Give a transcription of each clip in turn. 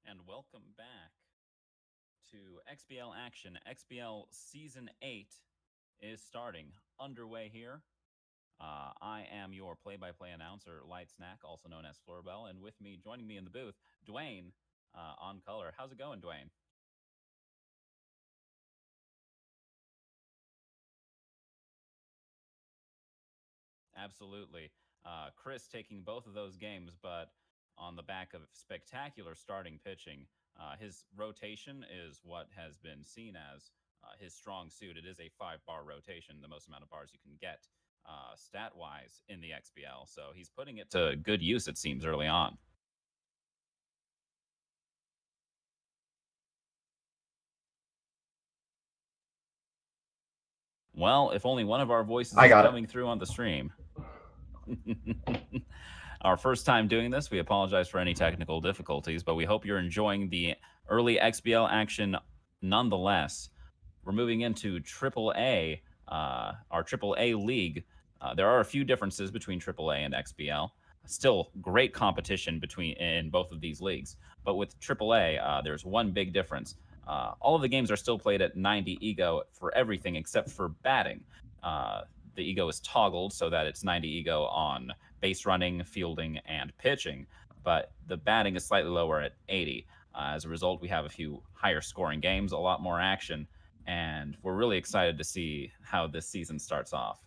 And welcome back to XBL Action. XBL Season 8 is starting, underway here. I am your play-by-play announcer, Light Snack, also known as Floorbell, and with me, joining me in the booth, Dwayne on color. How's it going, Dwayne? Absolutely. Chris taking both of those games, but on the back of spectacular starting pitching. His rotation is what has been seen as his strong suit. It is a 5-bar rotation, the most amount of bars you can get stat wise in the XBL. So he's putting it to good use, it seems, early on. Well, if only one of our voices I is got it. coming through on the stream. Our first time doing this, we apologize for any technical difficulties, but we hope you're enjoying the early XBL action nonetheless. We're moving into AAA, our AAA league. There are a few differences between AAA and XBL. Still great competition between in both of these leagues, but with AAA, there's one big difference. All of the games are still played at 90 ego for everything except for batting. The ego is toggled so that it's 90 ego on base running, fielding, and pitching, but the batting is slightly lower at 80. As a result, we have a few higher scoring games, a lot more action, and we're really excited to see how this season starts off.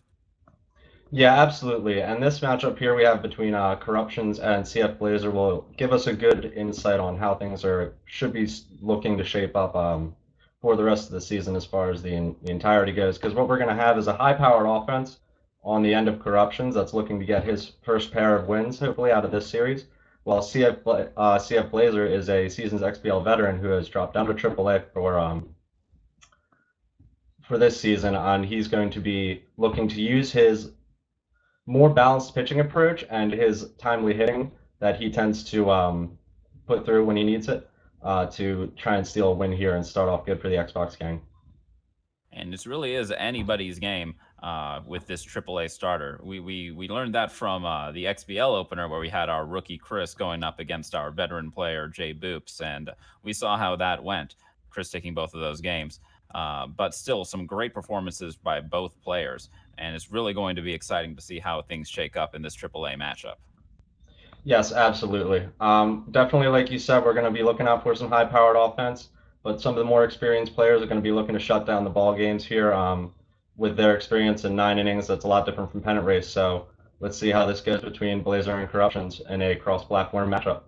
Yeah, absolutely. And this matchup here we have between Corruptionz and CF BlAz3R will give us a good insight on how things are should be looking to shape up for the rest of the season as far as the entirety goes. Because what we're going to have is a high-powered offense on the end of Corruptionz that's looking to get his first pair of wins, hopefully, out of this series, while CF BlAz3R is a season's XBL veteran who has dropped down to AAA for this season, and he's going to be looking to use his more balanced pitching approach and his timely hitting that he tends to put through when he needs it to try and steal a win here and start off good for the Xbox gang. And this really is anybody's game with this AAA starter. We learned that from the XBL opener where we had our rookie Chris going up against our veteran player Jay Boops, and we saw how that went. Chris taking both of those games, but still some great performances by both players, and it's really going to be exciting to see how things shake up in this AAA matchup. Yes, absolutely. Definitely, like you said, we're going to be looking out for some high-powered offense, but some of the more experienced players are going to be looking to shut down the ball games here with their experience in 9 innings. That's a lot different from pennant race. So let's see how this goes between BlAz3R and Corruptionz in a cross-platform matchup.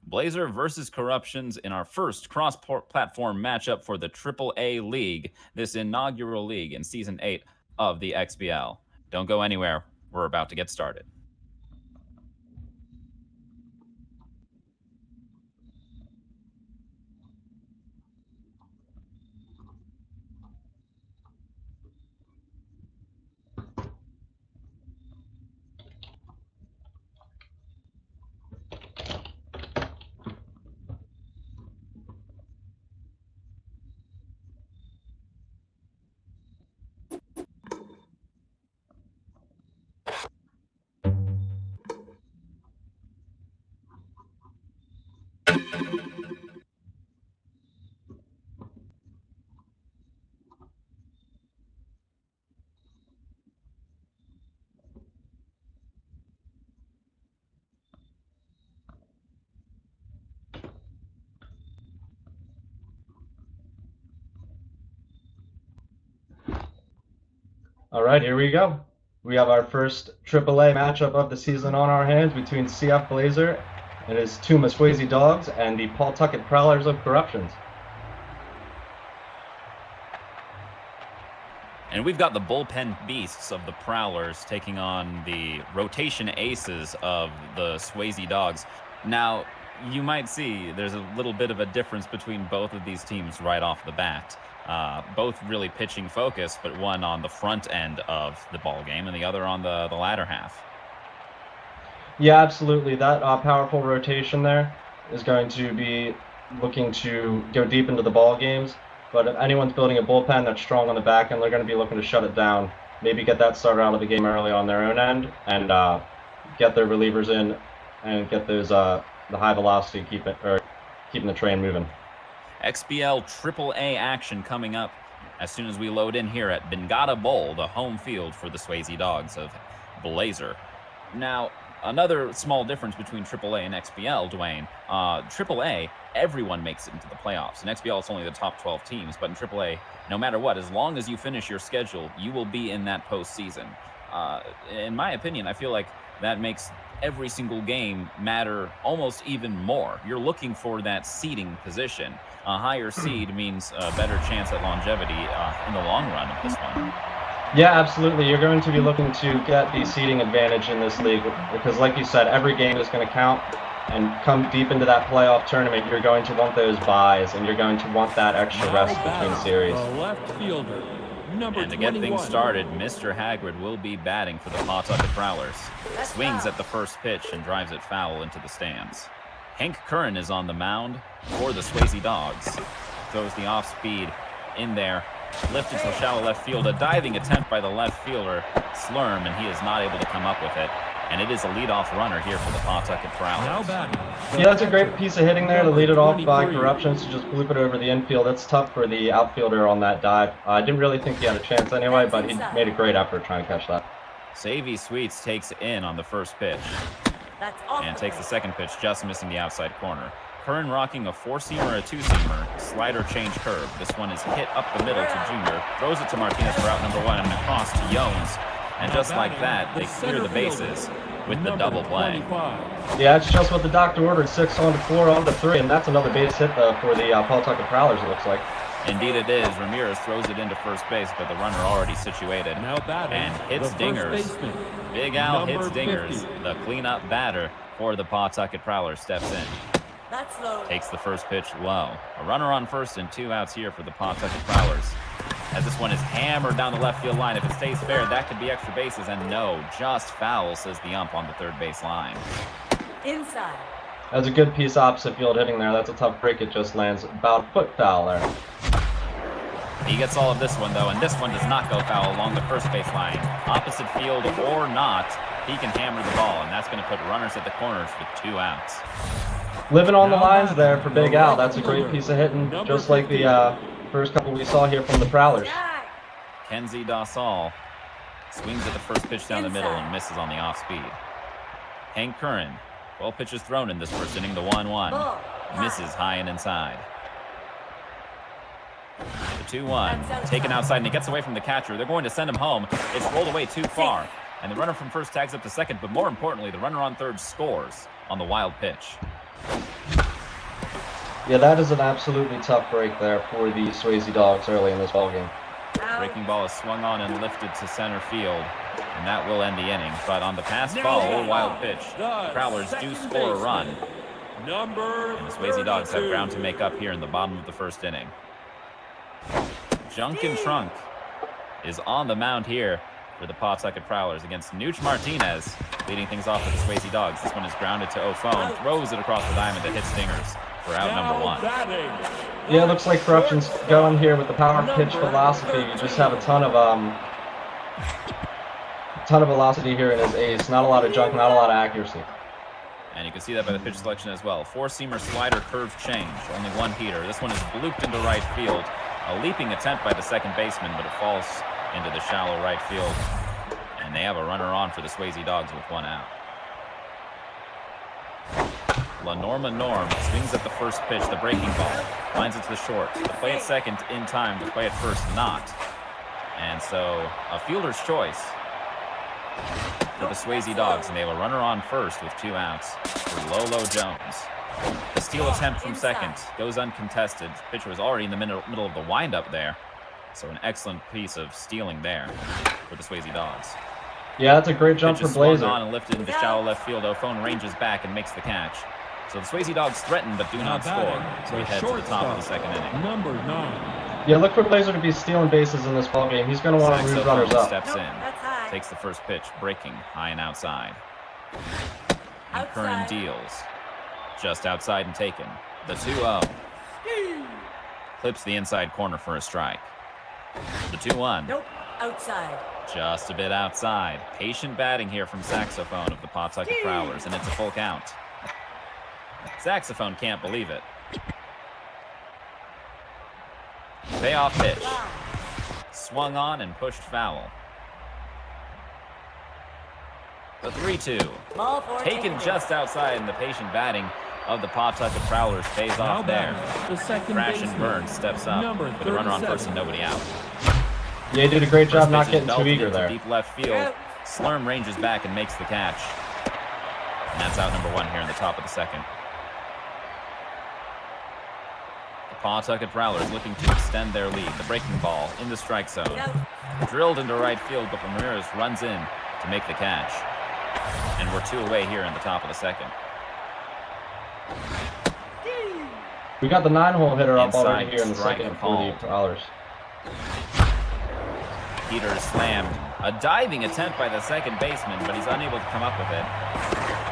BlAz3R versus Corruptionz in our first cross-platform matchup for the AAA League, this inaugural league in Season 8 of the XBL. Don't go anywhere. We're about to get started. All right, here we go. We have our first AAA matchup of the season on our hands between CF BlAz3R and his two Muswayze Dogs and the Pawtucket Prowlers of Corruptionz. And we've got the bullpen beasts of the Prowlers taking on the rotation aces of the Swayze Dogs. Now, you might see there's a little bit of a difference between both of these teams right off the bat. Both really pitching focused, but one on the front end of the ball game and the other on the latter half. Yeah, absolutely. That powerful rotation there is going to be looking to go deep into the ball games. But if anyone's building a bullpen that's strong on the back end, they're going to be looking to shut it down. Maybe get that starter out of the game early on their own end and get their relievers in and get those the high velocity keeping the train moving. XBL AAA action coming up as soon as we load in here at Bengata Bowl, the home field for the Swayze Dogs of BlAz3R. Now, another small difference between AAA and XBL, Dwayne. AAA, everyone makes it into the playoffs. In XBL, it's only the top 12 teams. But in AAA, no matter what, as long as you finish your schedule, you will be in that postseason. In my opinion, I feel like that makes every single game matter almost even more. You're looking for that seeding position. A higher seed means a better chance at longevity in the long run of this one. Yeah, absolutely. You're going to be looking to get the seeding advantage in this league because, like you said, every game is going to count. And come deep into that playoff tournament, you're going to want those buys, and you're going to want that extra rest between series. The left fielder, number And to get 21. things started, Mr. Hagrid will be batting for the Pawtucket Prowlers. Swings at the first pitch and drives it foul into the stands. Hank Curran is on the mound for the Swayze Dogs. Throws the off-speed in there, lifted to shallow left field. A diving attempt by the left fielder, Slurm, and he is not able to come up with it. And it is a leadoff runner here for the Pawtucket Prowlers. Now batting. Yeah, that's a great piece of hitting there to lead it off by Corruptionz to just bloop it over the infield. That's tough for the outfielder on that dive. I didn't really think he had a chance anyway, but he made a great effort trying to catch that. Savvy Sweets takes it in on the first pitch and takes the second pitch, just missing the outside corner. Curran rocking a 4-seamer or a 2-seamer, slider change curve. This one is hit up the middle to Junior, throws it to Martinez for out number 1 and across to Jones. And just like that, they clear the bases with the double play. Yeah, it's just what the doctor ordered, 6 on to 4 on to 3, and that's another base hit for the Pawtucket Prowlers, it looks like. Indeed it is. Ramirez throws it into first base, but the runner already situated and hits dingers. Big Al hits dingers. The cleanup batter for the Pawtucket Prowlers steps in. Takes the first pitch low. A runner on first and 2 outs here for the Pawtucket Prowlers. As this one is hammered down the left field line. If it stays fair, that could be extra bases. And no, just foul, says the ump on the third base line. Inside. That's a good piece opposite field hitting there. That's a tough break. It just lands about a foot foul there. He gets all of this one, though, and this one does not go foul along the first base line. Opposite field or not, he can hammer the ball, and that's going to put runners at the corners with 2 outs. Living on the lines there for Big Al. That's a great piece of hitting, just like the first couple we saw here from the Prowlers. Kenzie Dassal swings at the first pitch down the middle and misses on the off-speed. Hank Curran, 12 pitches thrown in this first inning, the 1-1. Misses high and inside. The 2-1, taken outside, and he gets away from the catcher. They're going to send him home. It's rolled away too far. And the runner from first tags up to second, but more importantly, the runner on third scores on the wild pitch. Yeah, that is an absolutely tough break there for the Swayze Dogs early in this ballgame. Breaking ball is swung on and lifted to center field, and that will end the inning. But on the pass ball or wild pitch, the Prowlers do score a run. And the Swayze Dogs have ground to make up here in the bottom of the first inning. Junkin Trunk is on the mound here for the Pawtucket Prowlers against Nooch Martinez, leading things off for the Swayze Dogs. This one is grounded to O'Phone, throws it across the diamond to hit Stingers for out number 1. Yeah, it looks like Corruptionz going here with the power pitch philosophy. You just have a ton of velocity here in his ace. Not a lot of junk, not a lot of accuracy. And you can see that by the pitch selection as well. 4-seamer slider curve change, only 1 heater. This one is blooped into right field. A leaping attempt by the second baseman, but it falls into the shallow right field. And they have a runner on for the Swayze Dogs with 1 out. LaNorma Norm swings at the first pitch, the breaking ball. Lines it to the short. The play at second in time, the play at first not. And so a fielder's choice for the Swayze Dogs, and they have a runner on first with 2 outs for Lolo Jones. The steal attempt from second goes uncontested. Pitcher was already in the middle of the windup there. So an excellent piece of stealing there for the Swayze Dogs. Yeah, that's a great jump for swung BlAz3R. on and lifted into shallow left field. O'Phone ranges back and makes the catch. So the Swayze Dogs threaten but do not score. So we head to the top of the second inning. Number 9. Yeah, look for BlAz3R to be stealing bases in this ballgame. He's going to want to move runners up. Steps in, takes the first pitch, breaking high and outside. And Curran deals. Just outside and taken. The 2-0. Clips the inside corner for a strike. The 2-1. Nope, outside. Just a bit outside. Patient batting here from Saxophone of the Pawtucket Prowlers, and it's a full count. Saxophone can't believe it. Payoff pitch. Swung on and pushed foul. The 3-2. Ball for Taken takeaway. just outside, and the patient batting of the Pawtucket Prowlers pays off there. The second Crash and baseman, Burns steps up number with a runner on 37. first and nobody out. Yeah, he did a great job First not pitch is getting too belted eager into there. deep left field. Slurm ranges back and makes the catch. And that's out number 1 here in the top of the second. The Pawtucket Prowlers looking to extend their lead. The breaking ball in the strike zone. Drilled into right field, but Ramirez runs in to make the catch. And we're 2 away here in the top of the second. We got the 9-hole hitter up Inside already here in the strike second for called. the Prowlers. Peter slammed. A diving attempt by the second baseman, but he's unable to come up with it.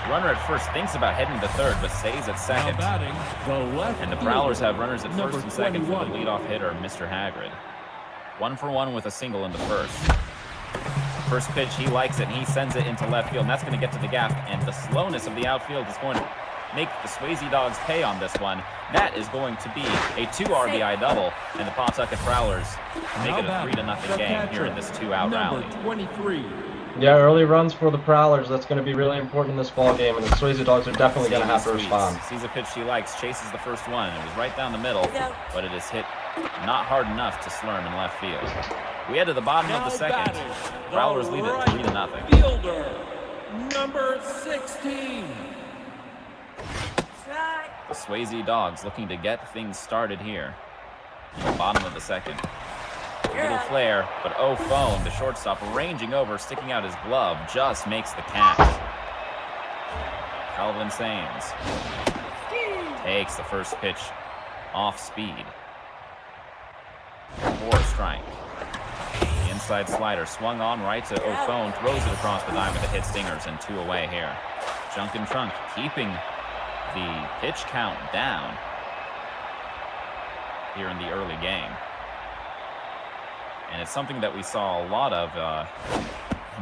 Runner at first thinks about heading to third, but stays at Now second. batting, the left And the Prowlers have runners at number first and second for the 21. leadoff hitter, Mr. Hagrid. 1 for 1 with a single in the first. First pitch, he likes it, and he sends it into left field, and that's going to get to the gap, and the slowness of the outfield is going to make the Swayze Dogs pay on this one. That is going to be a 2 RBI double, and the Pawtucket Prowlers make it a 3-0 game here in this 2-out rally. Number 23. Yeah, early runs for the Prowlers. That's going to be really important in this ball game, and the Swayze Dogs are definitely going to have to respond. Sees a pitch she likes, chases the first one, and it was right down the middle, but it is hit not hard enough to Slurm in left field. We head to the bottom of the second. Prowlers lead it 3-0. Fielder, number 16. Strike. The Swayze Dogs looking to get things started here in the bottom of the second. Little flare, but O'Phone, the shortstop, ranging over, sticking out his glove, just makes the catch. Calvin Sains takes the first pitch off speed. 4 strike. The inside slider swung on right to O'Phone, throws it across the diamond to hit stingers, and 2 away here. Junk and Trunk keeping the pitch count down here in the early game. And it's something that we saw a lot of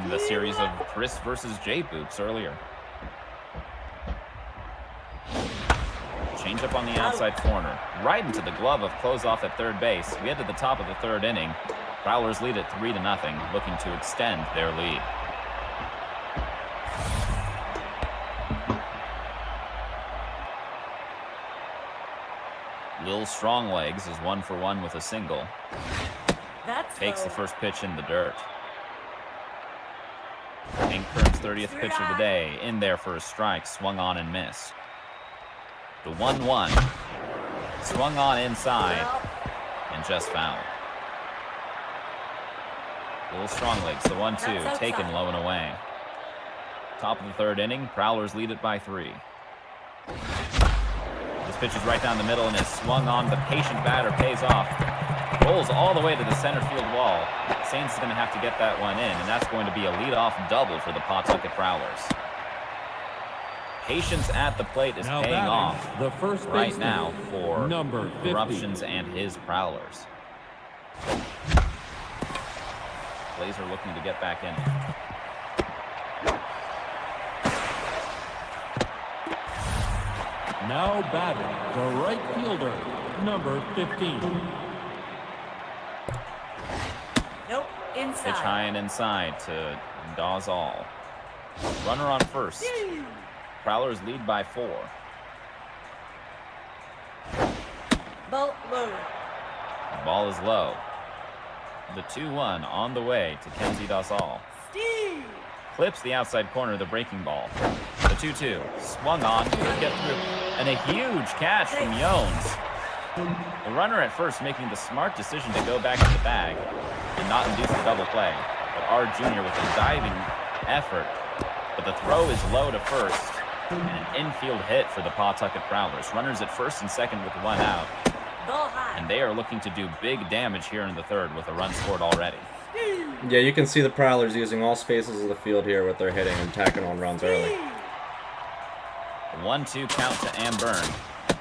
in the series of Chris versus Jay Boops earlier. Change up on the outside corner, right into the glove of closeoff at third base. We head to the top of the third inning. Prowlers lead it 3-0, looking to extend their lead. Lil Stronglegs is 1 for 1 with a single. That's Takes the low. first pitch in the dirt. Hank Kern's 30th pitch of the day, in there for a strike, swung on and missed. The 1-1, swung on inside, and just fouled. Little Stronglegs, the 1-2, taken low and away. Top of the third inning, Prowlers lead it by 3. This pitch is right down the middle and is swung on. The patient batter pays off. Rolls all the way to the center field wall. Saints is going to have to get that one in, and that's going to be a leadoff double for the Pawtucket Prowlers. Patience at the plate is Now paying batting, off the first right baseman, now for number 50. Corruptionz and his Prowlers. Blazer looking to get back in. Now batting, the right fielder, number 15. Nope. Inside. Pitch high and inside to Dawes-All. Runner on first. Prowlers lead by 4. Bolt low. The ball is low. The 2-1 on the way to Kenzie Dawes-All. Steve. Clips the outside corner of the breaking ball. The 2-2 swung on, couldn't get through, and a huge catch from Jones. The runner at first making the smart decision to go back to the bag and not induce the double play. But R. Jr. with a diving effort. But the throw is low to first, and an infield hit for the Pawtucket Prowlers. Runners at first and second with 1 out. Ball high. And they are looking to do big damage here in the third with a run scored already. Yeah, you can see the Prowlers using all spaces of the field here with their hitting and tacking on runs early. A 1-2 count to Ann Byrne.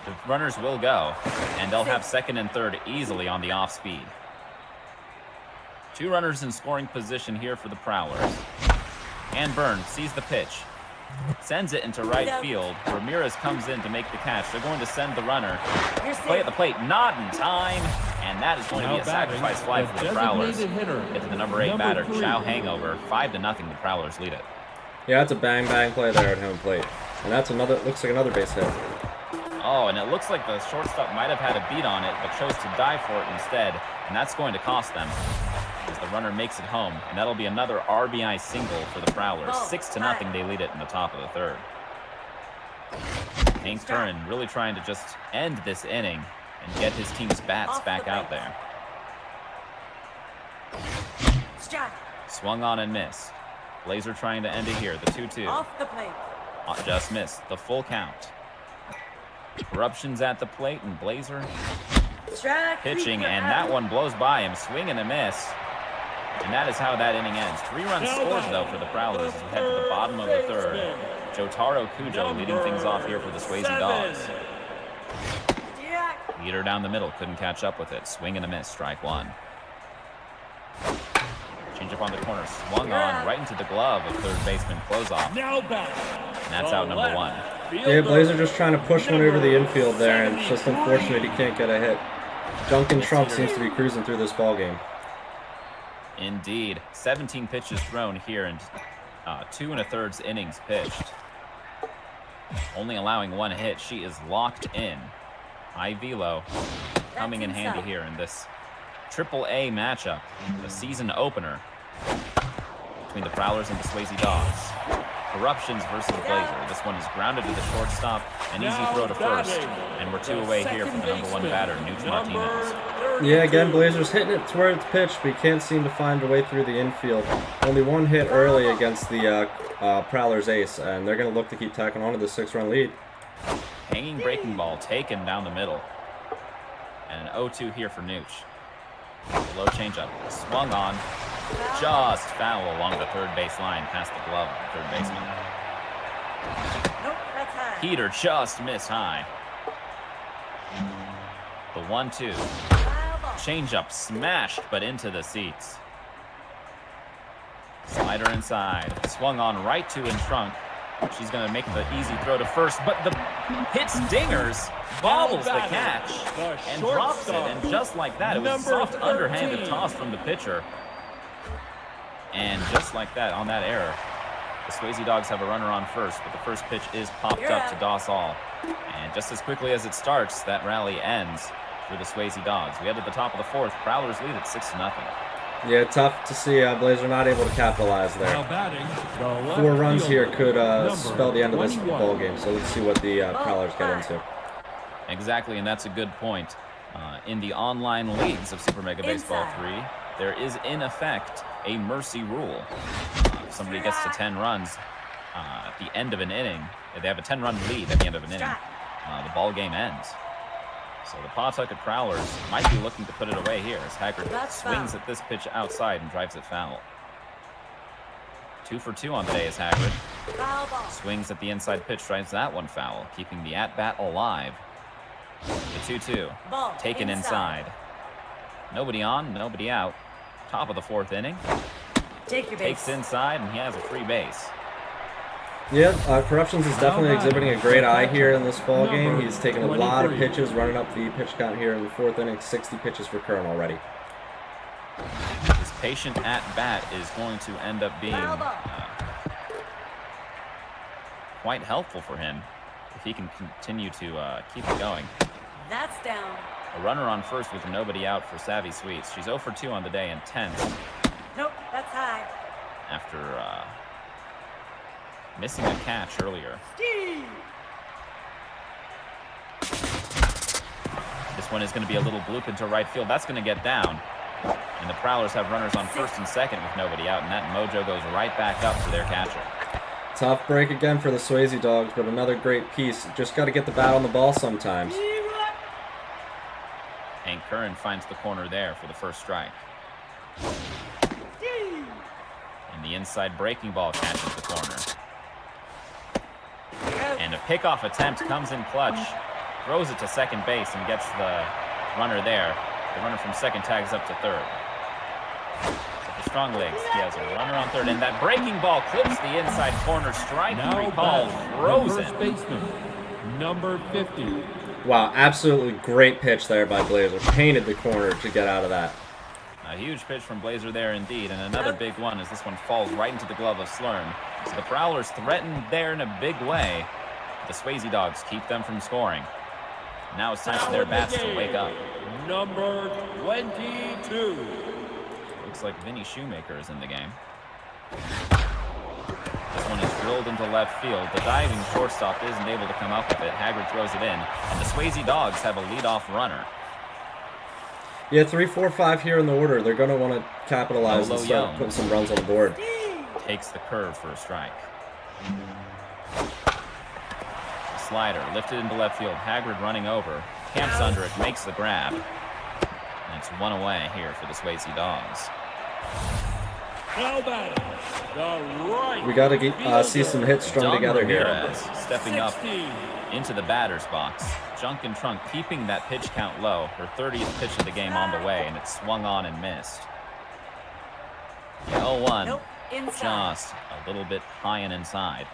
The runners will go, and they'll have second and third easily on the off speed. 2 runners in scoring position here for the Prowlers. Ann Byrne sees the pitch, Sends it into right field. Ramirez comes in to make the catch. They're going to send the runner. You're Play at safe. the plate, not in time. And that is going to be a sacrifice fly for the Prowlers. Into the number 8 batter, Chow Hangover. 5-0, the Prowlers lead it. Yeah, it's a bang play there at home plate. And that's another, looks like another base hit. Oh, and it looks like the shortstop might have had a beat on it, but chose to dive for it instead. And that's going to cost them as the runner makes it home. And that'll be another RBI single for the Prowlers. 6-0, they lead it in the top of the third. Hank Curran really trying to just end this inning and get his team's bats back out there. Strike. Swung on and missed. Blazer trying to end it here, the 2-2. Off the plate. Just missed, the full count. Corruptionz at the plate, and Blazer Strike. pitching, and that one blows by him. Swing and a miss. And that is how that inning ends. 3 runs scored, though, for the Prowlers as we head to the bottom of the third. Jotaro Kujo leading things off here for the Swayze Dogs. Leader down the middle, couldn't catch up with it. Swing and a miss, strike one. Change up on the corner, swung on right into the glove of third baseman Closeoff. Now back. And that's out number 1. Yeah, Blazer just trying to push one over the infield there, and it's just unfortunate he can't get a hit. Duncan Trump seems to be cruising through this ball game. Indeed. 17 pitches thrown here and 2 1/3 innings pitched. Only allowing 1 hit. She is locked in. High velo coming in handy here in this AAA matchup, the season opener between the Prowlers and the Swayze Dogs. Corruptionz versus Blazer. This one is grounded to the shortstop, an easy throw to first, and we're 2 away here from the number 1 batter, Nooch Martinez. Yeah, again, Blazers hitting it to where it's pitched, but he can't seem to find a way through the infield. Only 1 hit early against the Prowlers ace, and they're going to look to keep tacking on to the 6-run lead. Hanging breaking ball taken down the middle. And an 0-2 here for Nooch. Low changeup, swung on, just foul along the third base line past the glove of the third baseman. Nope, that's high. Peter just missed high. The 1-2. Foul ball. Changeup smashed, but into the seats. Slider inside, swung on right to in trunk. She's going to make the easy throw to first, but the hits dingers, bobbles the catch, and drops it. And just like that, it was a soft underhanded toss from the pitcher. And just like that, on that error, the Swayze Dogs have a runner on first, but the first pitch is popped up to Doss All. And just as quickly as it starts, that rally ends for the Swayze Dogs. We head to the top of the fourth. Prowlers lead at 6-0. Yeah, tough to see Blazer not able to capitalize there. Now batting, the left 4 runs here fielder, could number spell the end of this 21. ball game, so let's see what the Prowlers get into. Exactly, and that's a good point. In the online leagues of Super Mega Baseball 3, there is in effect a mercy rule. If somebody gets to 10 runs at the end of an inning, if they have a 10-run lead at the end of an inning, the ball game ends. So the Pawtucket Prowlers might be looking to put it away here as Haggard swings at this pitch outside and drives it foul. 2 for 2 on the day as Haggard swings at the inside pitch, drives that one foul, keeping the at-bat alive. The 2-2, taken inside. Nobody on, nobody out. Top of the 4th inning. Take your Takes base. inside, and he has a free base. Yeah, Corruptionz is definitely exhibiting a great eye here in this ball game. He's taken a lot of pitches, running up the pitch count here in the 4th inning. 60 pitches for Curran already. His patient at-bat is going to end up being quite helpful for him if he can continue to keep it going. That's down. A runner on first with nobody out for Savvy Sweets. She's 0 for 2 on the day and tense Nope, that's high. after missing a catch earlier. This one is going to be a little bloop into right field. That's going to get down. And the Prowlers have runners on first and second with nobody out, and that mojo goes right back up for their catcher. Tough break again for the Swayze Dogs, but another great piece. Just got to get the bat on the ball sometimes. Hank Curran finds the corner there for the first strike. And the inside breaking ball catches the corner. And a pickoff attempt comes in clutch. Throws it to second base and gets the runner there. The runner from second tags up to third. So the strong legs. He has a runner on third, and that breaking ball clips the inside corner. Strike Now recalled, batting, the frozen. first baseman, number 50. Wow, absolutely great pitch there by Blazer. Painted the corner to get out of that. A huge pitch from Blazer there indeed, and another big one as this one falls right into the glove of Slurm. So the Prowlers threaten there in a big way. The Swayze Dogs keep them from scoring. Now it's time for their bats to wake up. Number 22. Looks like Vinny Shoemaker is in the game. This one is drilled into left field. The diving shortstop isn't able to come up with it. Haggard throws it in, and the Swayze Dogs have a leadoff runner. Yeah, 3, 4, 5 here in the order. They're going to want to capitalize and start putting some runs on the board. Takes the curve for a strike. The slider lifted into left field. Haggard running over. Camps under it, makes the grab. And it's one away here for the Swayze Dogs. Now batting, the right We got to see some hits strung Don together here. Ramirez stepping up 16. into the batter's box. Junk and Trunk keeping that pitch count low. Her 30th pitch of the game on the way, and it swung on and missed. The 0-1, Nope. Inside. just a little bit high and inside.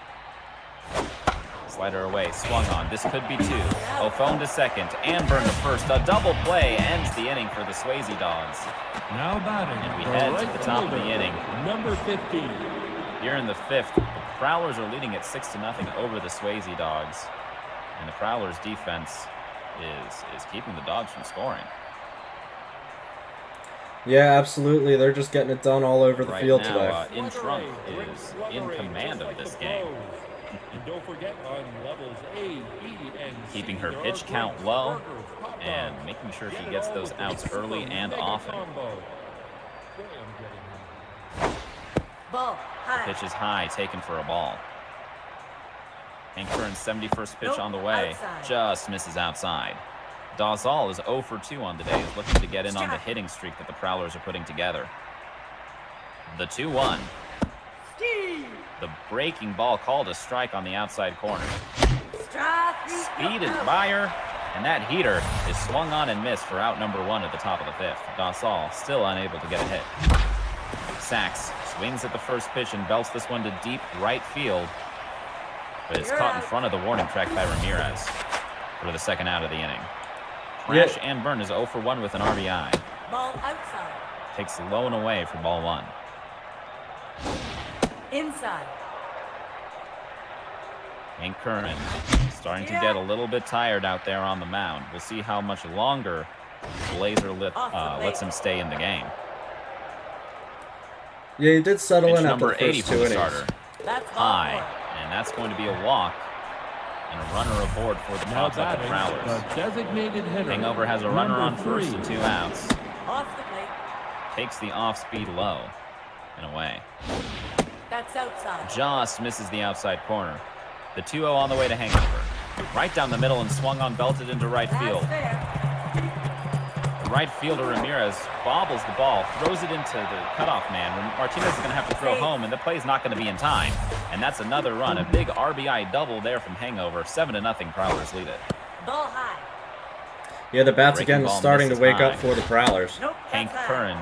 Slider away, swung on. This could be two. O'Phone to second, and Burn to first. A double play ends the inning for the Swayze Dogs. Now batting, And we the head to right the top of the fielder, inning. number 15. Here in the fifth, the Prowlers are leading at 6-0 over the Swayze Dogs. And the Prowlers' defense is keeping the Dogs from scoring. Yeah, absolutely. They're just getting it done all over the Right field now, today. In Trunk is in command of this game. And don't forget on levels A, B, and C, Keeping her there are pitch count drinks, low burgers, hot and dogs. making sure she Get it gets all those with the outs early super and mega often. combo. Boy, I'm getting Ball. High. Pitch is high, taken for a ball. Hank Curran's 71st pitch Nope, on the way, outside. just misses outside. Dawsall is 0 for 2 on the day, is looking to get in on the hitting streak that the Prowlers are putting together. The 2-1. The breaking ball called a strike on the outside corner. Strike. Speed is by her, and that heater is swung on and missed for out number 1 at the top of the fifth. Dawsall still unable to get a hit. Sachs swings at the first pitch and belts this one to deep right field, but it's caught in front of the warning track by Ramirez for the second out of the inning. Crash and Burn is 0 for 1 with an RBI. Ball outside. Takes low and away for ball 1. Inside. Hank Curran starting to get a little bit tired out there on the mound. We'll see how much longer Blazer lets him stay in the game. Yeah, he did settle Pitch in after number the 80 first for 2 the innings. starter. That's ball High, four. and that's going to be a walk and a runner aboard for the now Pawtucket batting, Prowlers. the designated hitter. Hangover has a runner on number first 3. and 2 outs. Off the plate. Takes the off-speed low and away. That's outside. Just misses the outside corner. The 2-0 on the way to Hangover. Right down the middle and swung on, belted into right field. That's fair. The right fielder Ramirez bobbles the ball, throws it into the cutoff man. Martinez is going to have to throw home, and the play's not going to be in time. And that's another run. A big RBI double there from Hangover. 7-0 Prowlers lead it. Ball high. Yeah, the bats Breaking again ball starting to misses wake high. up for the Prowlers. Nope. Hank That's high. Curran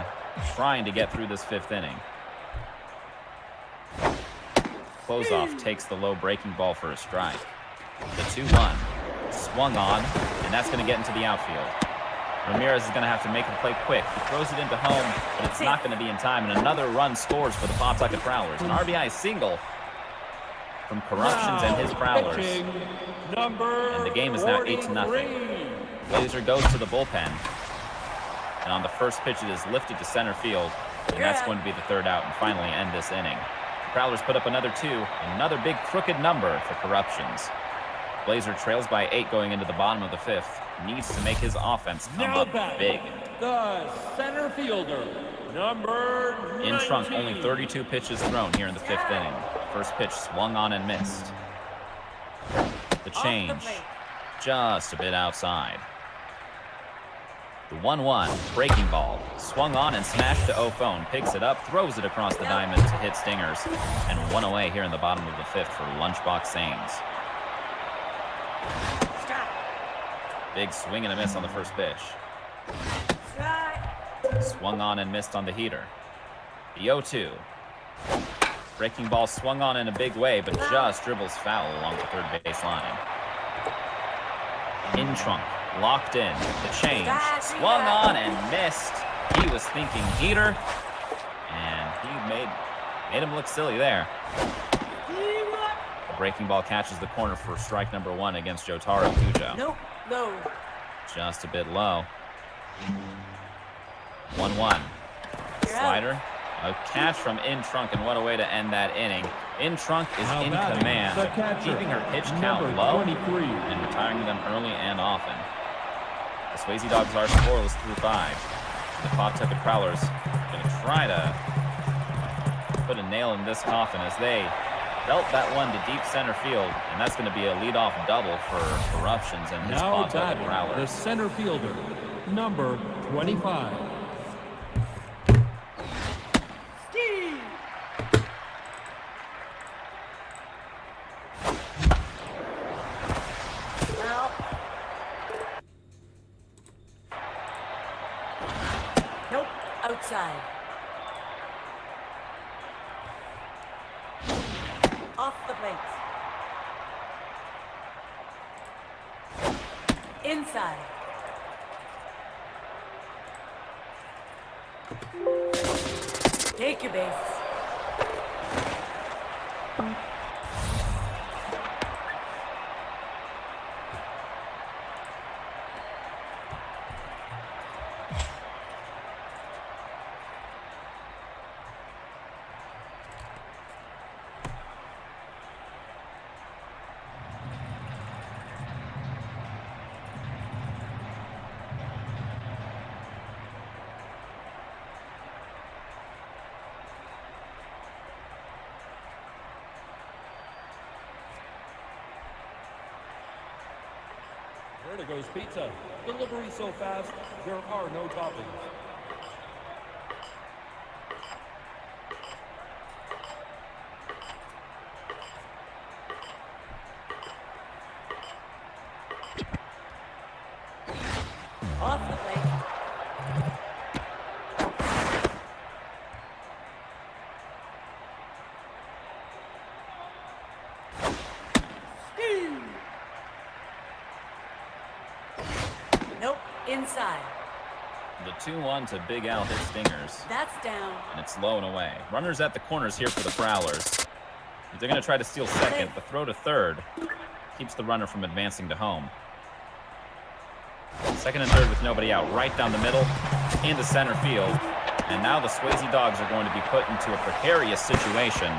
trying to get through this fifth inning. Closeoff takes the low breaking ball for a strike. The 2-1 swung on, and that's going to get into the outfield. Ramirez is going to have to make the play quick. He throws it into home, but it's not going to be in time, and another run scores for the Pawtucket Prowlers. An RBI single from Corruptionz and his Prowlers. Pitching, number And the game is now 8-0. 43. Blazer goes to the bullpen, and on the first pitch it is lifted to center field, and that's going to be the third out and finally end this inning. The Prowlers put up another 2, another big crooked number for Corruptionz. Blazer trails by 8 going into the bottom of the fifth. Needs to make his offense come Now up batting, big. the center fielder, number In Trunk, 19. only 32 pitches thrown here in the fifth inning. First pitch swung on and missed. The change, just a bit outside. The 1-1 breaking ball swung on and smashed to O'Phone. Picks it up, throws it across the diamond to hit Stingers, and 1 away here in the bottom of the fifth for Lunchbox Sains. Strike. Big swing and a miss on the first pitch. Strike. Swung on and missed on the heater. The 0-2. Breaking ball swung on in a big way, but just dribbles foul along the third base line. In trunk, locked in, the change, swung on and missed. He was thinking heater, and he made him look silly there. The breaking ball catches the corner for strike number 1 against Jotaro Kujo. Nope, low. Just a bit low. 1-1. Slider. A catch from In Trunk, and what a way to end that inning. In Trunk is in command, keeping her pitch count low 23. and retiring them early and often. The Swayze Dogs are scoreless through 5. The Pawtucket Prowlers going to try to put a nail in this coffin as they dealt that one to deep center field, and that's going to be a leadoff double for Corruptionz and his Now Pawtucket batting, the Prowlers. center fielder, number 25. Nope, outside. Off the plate. Inside. Take your base. Vertigo's Pizza. Delivery so fast, there are no toppings. Off the plate. Nope, inside. The 2-1 to Big Al hit stingers, That's down. and it's low and away. Runners at the corners here for the Prowlers. They're going to try to steal second. The throw to third keeps the runner from advancing to home. Second and third with nobody out. Right down the middle into center field. And now the Swayze Dogs are going to be put into a precarious situation.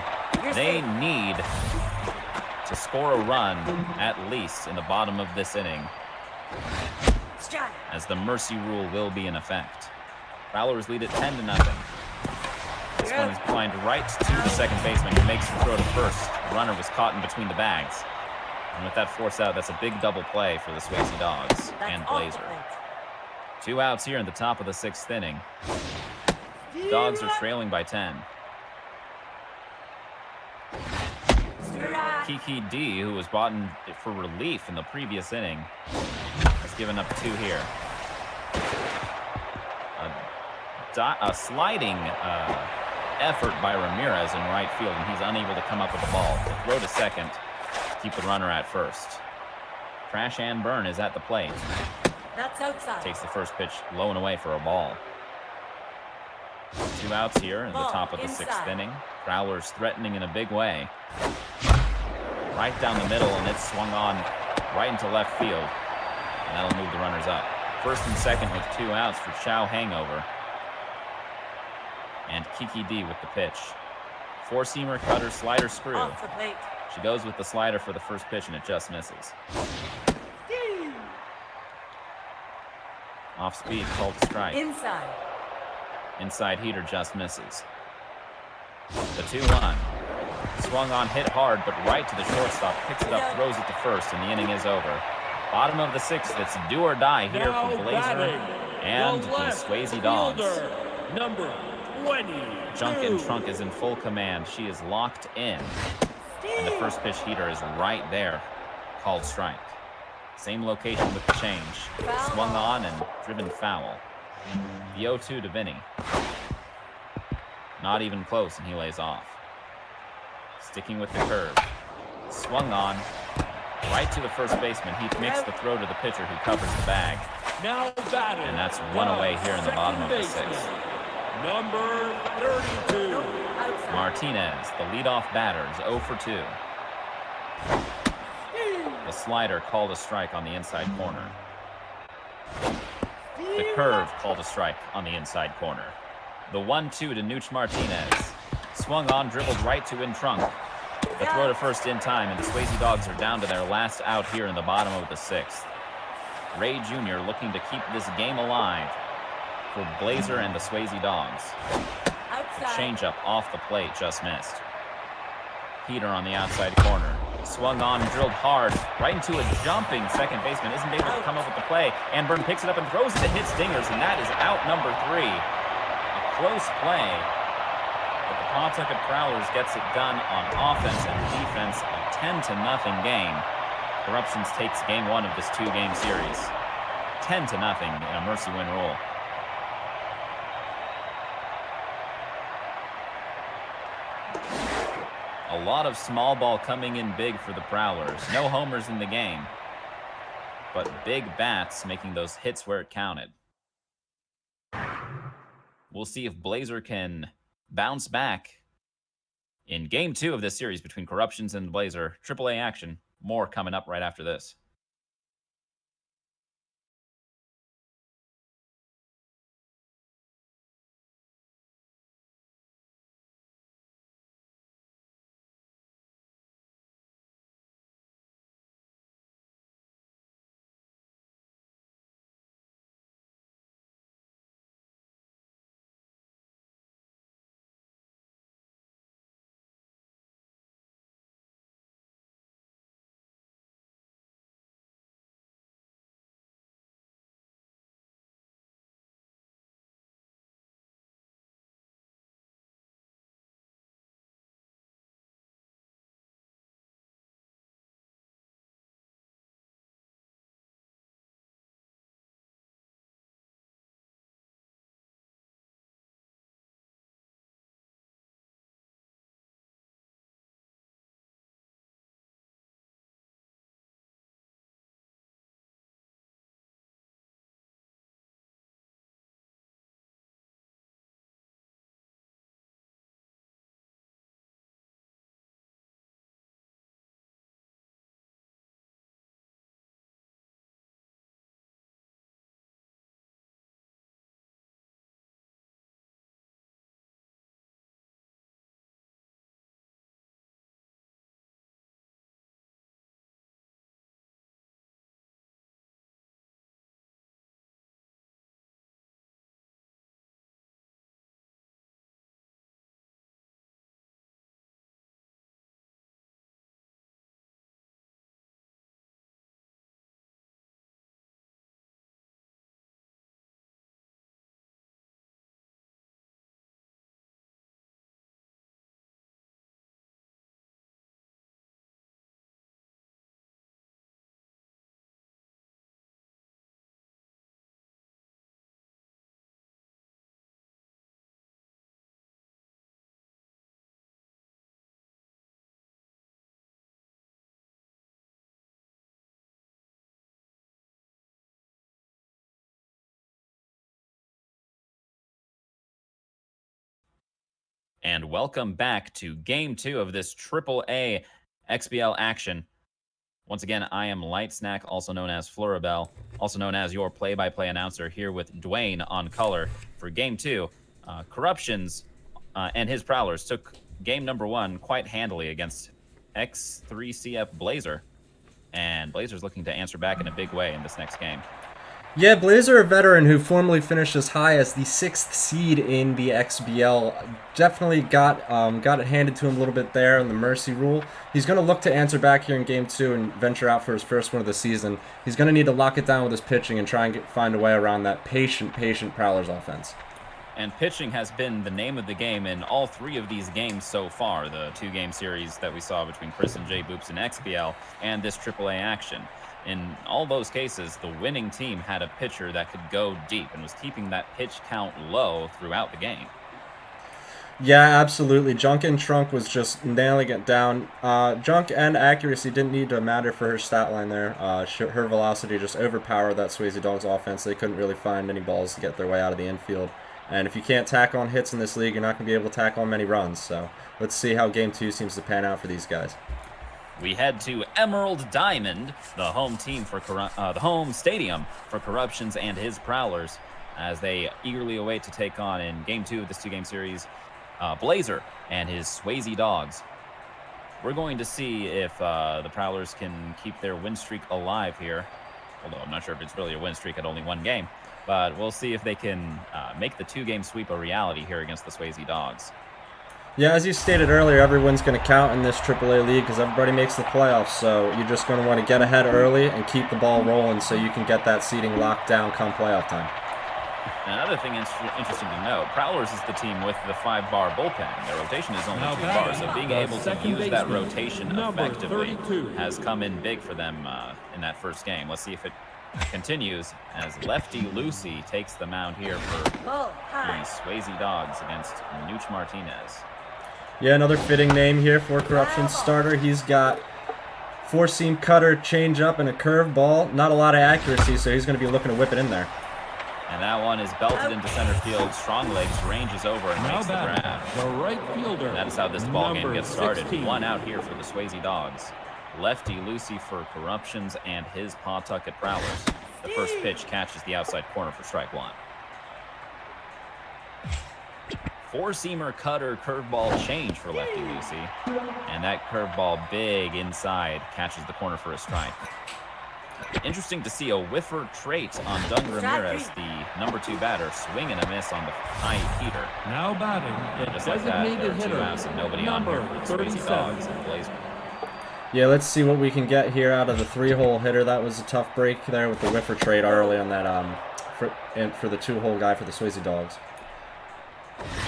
They need to score a run at least in the bottom of this inning, Strike. as the mercy rule will be in effect. Prowlers lead it 10-0. This one is blind right to the second baseman, who makes the throw to first. The runner was caught in between the bags. And with that force out, that's a big double play for the Swayze Dogs and That's off the BlAz3R. plate. 2 outs here in the top of the 6th inning. The Dogs are trailing by 10. Strike. Kiki D, who was brought in for relief in the previous inning, has given up 2 here. A sliding effort by Ramirez in right field, and he's unable to come up with the ball. The throw to second to keep the runner at first. Crash and Burn is at the plate. That's outside. Takes the first pitch low and away for a ball. 2 outs here in the top of the 6th inning. Prowlers threatening in a big way. Right down the middle, and it's swung on right into left field. And that'll move the runners up. First and second with 2 outs for Chow Hangover. And Kiki D with the pitch. 4-seamer, cutter, slider, screw. Off the plate. She goes with the slider for the first pitch, and it just misses. Off speed, called a strike. Inside. Inside heater just misses. The 2-1. Swung on, hit hard, but right to the shortstop. Picks it up, throws it to first, and the inning is over. Bottom of the 6th, it's do or die here Now from BlAz3R batting, and the the left Swayze Dogs. fielder, number 20. Junk and Trunk is in full command. She is locked in. And the first pitch heater is right there. Called strike. Same location with the change. Swung on and driven foul. The 0-2 to Vinny. Not even close, and he lays off. Sticking with the curve. Swung on. Right to the first baseman. He makes the throw to the pitcher who covers the bag. Now batting. And that's one away here in the bottom of the sixth. Number 32. Outside. Martinez, the leadoff batter, is 0 for 2. The slider called a strike on the inside corner. The curve called a strike on the inside corner. The 1-2 to Nooch Martinez. Swung on, dribbled right to in trunk. The throw to first in time, and the Swayze Dogs are down to their last out here in the bottom of the sixth. Ray Jr. looking to keep this game alive for BlAz3R and the Swayze Dogs. The changeup off the plate just missed. Peter on the outside corner. Swung on, drilled hard, right into a jumping second baseman. Isn't able to come up with the play. Anburn picks it up and throws it to hit Stingers, and that is out number 3. A close play, but the Pawtucket Prowlers gets it done on offense and defense. A 10-0 game. Corruptionz takes game 1 of this 2-game series. 10-0 in a mercy win rule. A lot of small ball coming in big for the Prowlers. No homers in the game, but big bats making those hits where it counted. We'll see if BlAz3R can bounce back in game 2 of this series between Corruptionz and BlAz3R. AAA action. More coming up right after this. And welcome back to Game 2 of this AAA XBL action. Once again, I am Light Snack, also known as Floribel, also known as your play-by-play announcer, here with Dwayne on color for Game 2. Corruptionz and his Prowlers took game number 1 quite handily against x3CF BlAz3R. And BlAz3R's looking to answer back in a big way in this next game. Yeah, BlAz3R, a veteran who formerly finished as high as the 6th seed in the XBL, definitely got it handed to him a little bit there in the mercy rule. He's going to look to answer back here in Game 2 and venture out for his first one of the season. He's going to need to lock it down with his pitching and try and find a way around that patient Prowlers offense. And pitching has been the name of the game in all 3 of these games so far, the 2-game series that we saw between Chris and Jay Boops in XBL and this AAA action. In all those cases, the winning team had a pitcher that could go deep and was keeping that pitch count low throughout the game. Yeah, absolutely. Junk and Trunk was just nailing it down. Junk and accuracy didn't need to matter for her stat line there. Her velocity just overpowered that Swayze Dogs offense. They couldn't really find any balls to get their way out of the infield. And if you can't tack on hits in this league, you're not going to be able to tack on many runs. So let's see how Game 2 seems to pan out for these guys. We head to Emerald Diamond, the home team for the home stadium for Corruptionz and his Prowlers, as they eagerly await to take on in Game 2 of this 2-game series, BlAz3R and his Swayze Dogs. We're going to see if the Prowlers can keep their win streak alive here, although I'm not sure if it's really a win streak at only one game, but we'll see if they can make the 2-game sweep a reality here against the Swayze Dogs. Yeah, as you stated earlier, everyone's going to count in this AAA league because everybody makes the playoffs, so you're just going to want to get ahead early and keep the ball rolling so you can get that seeding locked down come playoff time. Another thing interesting to note, Prowlers is the team with the 5-bar bullpen. Their rotation is only 2 bars, so being able to use that rotation effectively has come in big for them in that first game. Let's see if it continues as Lefty Lucy takes the mound here for the Swayze Dogs against Nooch Martinez. Yeah, another fitting name here for Corruptionz starter. He's got 4-seam cutter, changeup, and a curve ball. Not a lot of accuracy, so he's going to be looking to whip it in there. And that one is belted into center field. Strong legs ranges over and makes the grab. The right fielder. And that is how this ball game gets started. 16. 1 out here for the Swayze Dogs. Lefty Lucy for Corruptionz and his Pawtucket Prowlers. The first pitch catches the outside corner for strike 1. 4-seamer cutter curveball change for Lefty Lucy. And that curveball big inside catches the corner for a strike. Interesting to see a whiffer trait on Doug Ramirez, the number 2 batter, swing and a miss on the high heater. Now batting, And just like that, there are 2 outs and nobody on here for the Swayze Dogs and BlAz3R. Yeah, let's see what we can get here out of the 3-hole hitter. That was a tough break there with the whiffer trade early on that for the 2-hole guy for the Swayze Dogs.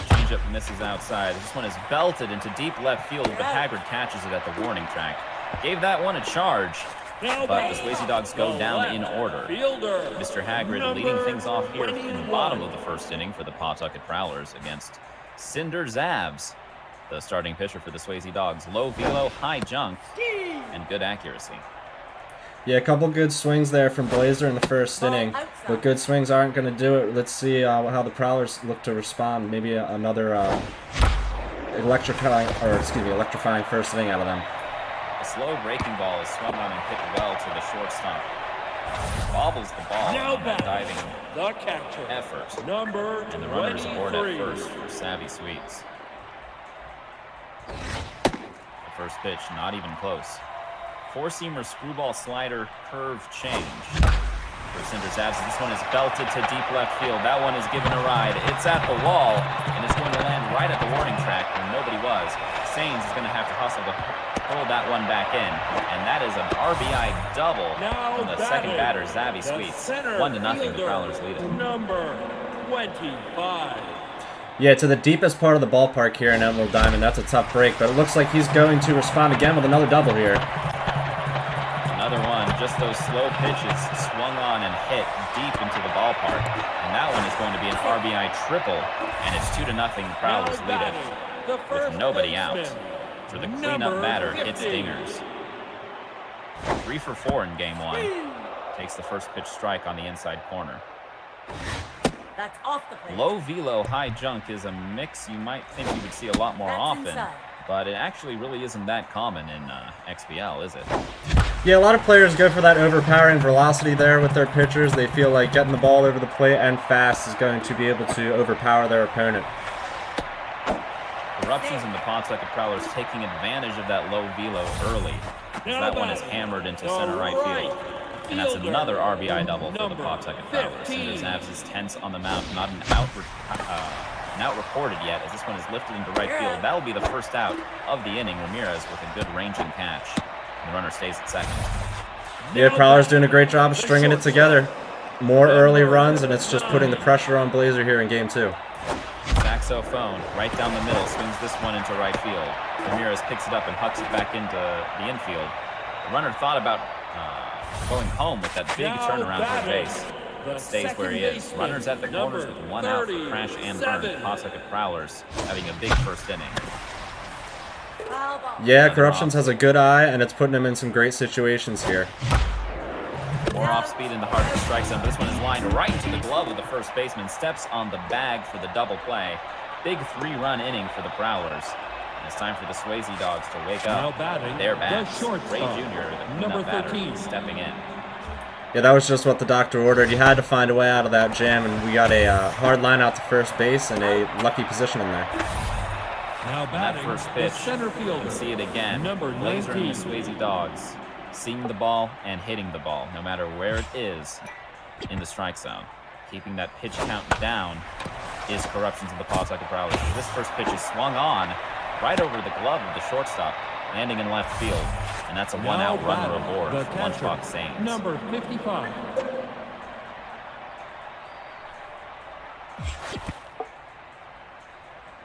Changeup misses outside. This one is belted into deep left field, but Haggard catches it at the warning track. Gave that one a charge, but the Swayze Dogs go down in order. Mr. Haggard leading things off here in the bottom of the first inning for the Pawtucket Prowlers against Cinder Zabs, the starting pitcher for the Swayze Dogs. Low velo, high junk, and good accuracy. Yeah, a couple good swings there from BlAz3R in the first inning, but good swings aren't going to do it. Let's see how the Prowlers look to respond. Maybe another electrifying first inning out of them. A slow breaking ball is swung on and hit well to the shortstop. Bobbles the ball on that diving effort. And the runners aboard at first for Savvy Sweets. The first pitch, not even close. 4-seamer screwball slider curve change for Cinder Zabs. This one is belted to deep left field. That one is given a ride. It's at the wall, and it's going to land right at the warning track where nobody was. Sains is going to have to hustle to pull that one back in, and that is an RBI double from the second batter, Savvy Sweets. 1-0, the Prowlers lead it. Number 25. Yeah, to the deepest part of the ballpark here in Emerald Diamond. That's a tough break, but it looks like he's going to respond again with another double here. Another one, just those slow pitches swung on and hit deep into the ballpark. And that one is going to be an RBI triple, and it's 2-0, the Prowlers lead it with nobody out. For the cleanup batter, it's Dingers. 3 for 4 in game 1. Takes the first pitch strike on the inside corner. That's off the plate. Low velo, high junk is a mix you might think you would see a lot more often, but it actually really isn't that common in XBL, is it? Yeah, a lot of players go for that overpowering velocity there with their pitchers. They feel like getting the ball over the plate and fast is going to be able to overpower their opponent. Corruptionz and the Pawtucket Prowlers taking advantage of that low velo early, as that one is hammered into center right field. And that's another RBI double for the Pawtucket Prowlers. Cinder Zabs is tense on the mound, not an out recorded yet, as this one is lifted into right field. That will be the first out of the inning. Ramirez with a good ranging catch. And the runner stays at second. Yeah, Prowler's doing a great job of stringing it together. More early runs, and it's just putting the pressure on BlAz3R here in game 2. Saxophone right down the middle, swings this one into right field. Ramirez picks it up and hucks it back into the infield. The runner thought about going home with that big turnaround to the base. the stays where he is. second Runners at the baseman, corners with one out for Crash and Burn. 37. Pawtucket Prowlers having a big first inning. Foul ball. Yeah, Corruptionz has a good eye, and it's putting him in some great situations here. More off speed in the heart of the strike zone, but this one is lined right into the glove of the first baseman. Steps on the bag for the double play. Big 3-run inning for the Prowlers. And it's time for the Swayze Dogs to wake Now up. batting, Their the bats. shortstop, Ray Jr., the number cleanup batter, 13. stepping in. Yeah, that was just what the doctor ordered. You had to find a way out of that jam, and we got a hard line out to first base and a lucky position in there. Now That batting, first the pitch, center you fielder, can see it again. number Blazer and 19. the Swayze Dogs seeing the ball and hitting the ball, no matter where it is in the strike zone. Keeping that pitch count down is Corruptionz of the Pawtucket Prowlers. This first pitch is swung on right over the glove of the shortstop, landing in left field. And that's a Now one-out runner batting, aboard the for catcher, Lunchbox Sains. number 55.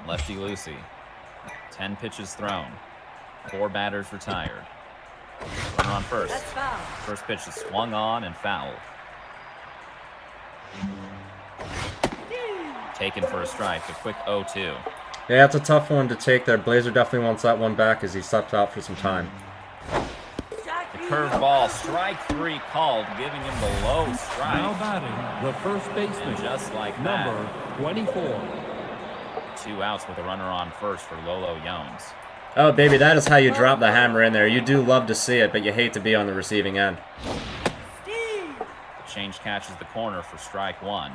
Lefty Lucy. 10 pitches thrown. 4 batters retired. Runner on first. That's foul. First pitch is swung on and fouled. Taken for a strike, a quick 0-2. Yeah, it's a tough one to take there. Blazer definitely wants that one back as he stepped out for some time. The curveball, strike 3 called, giving him the low Now strike. batting, the first baseman, And just like number that, 24. 2 outs with a runner on first for Lolo Jones. Oh, baby, that is how you drop the hammer in there. You do love to see it, but you hate to be on the receiving end. Steve. The change catches the corner for strike 1.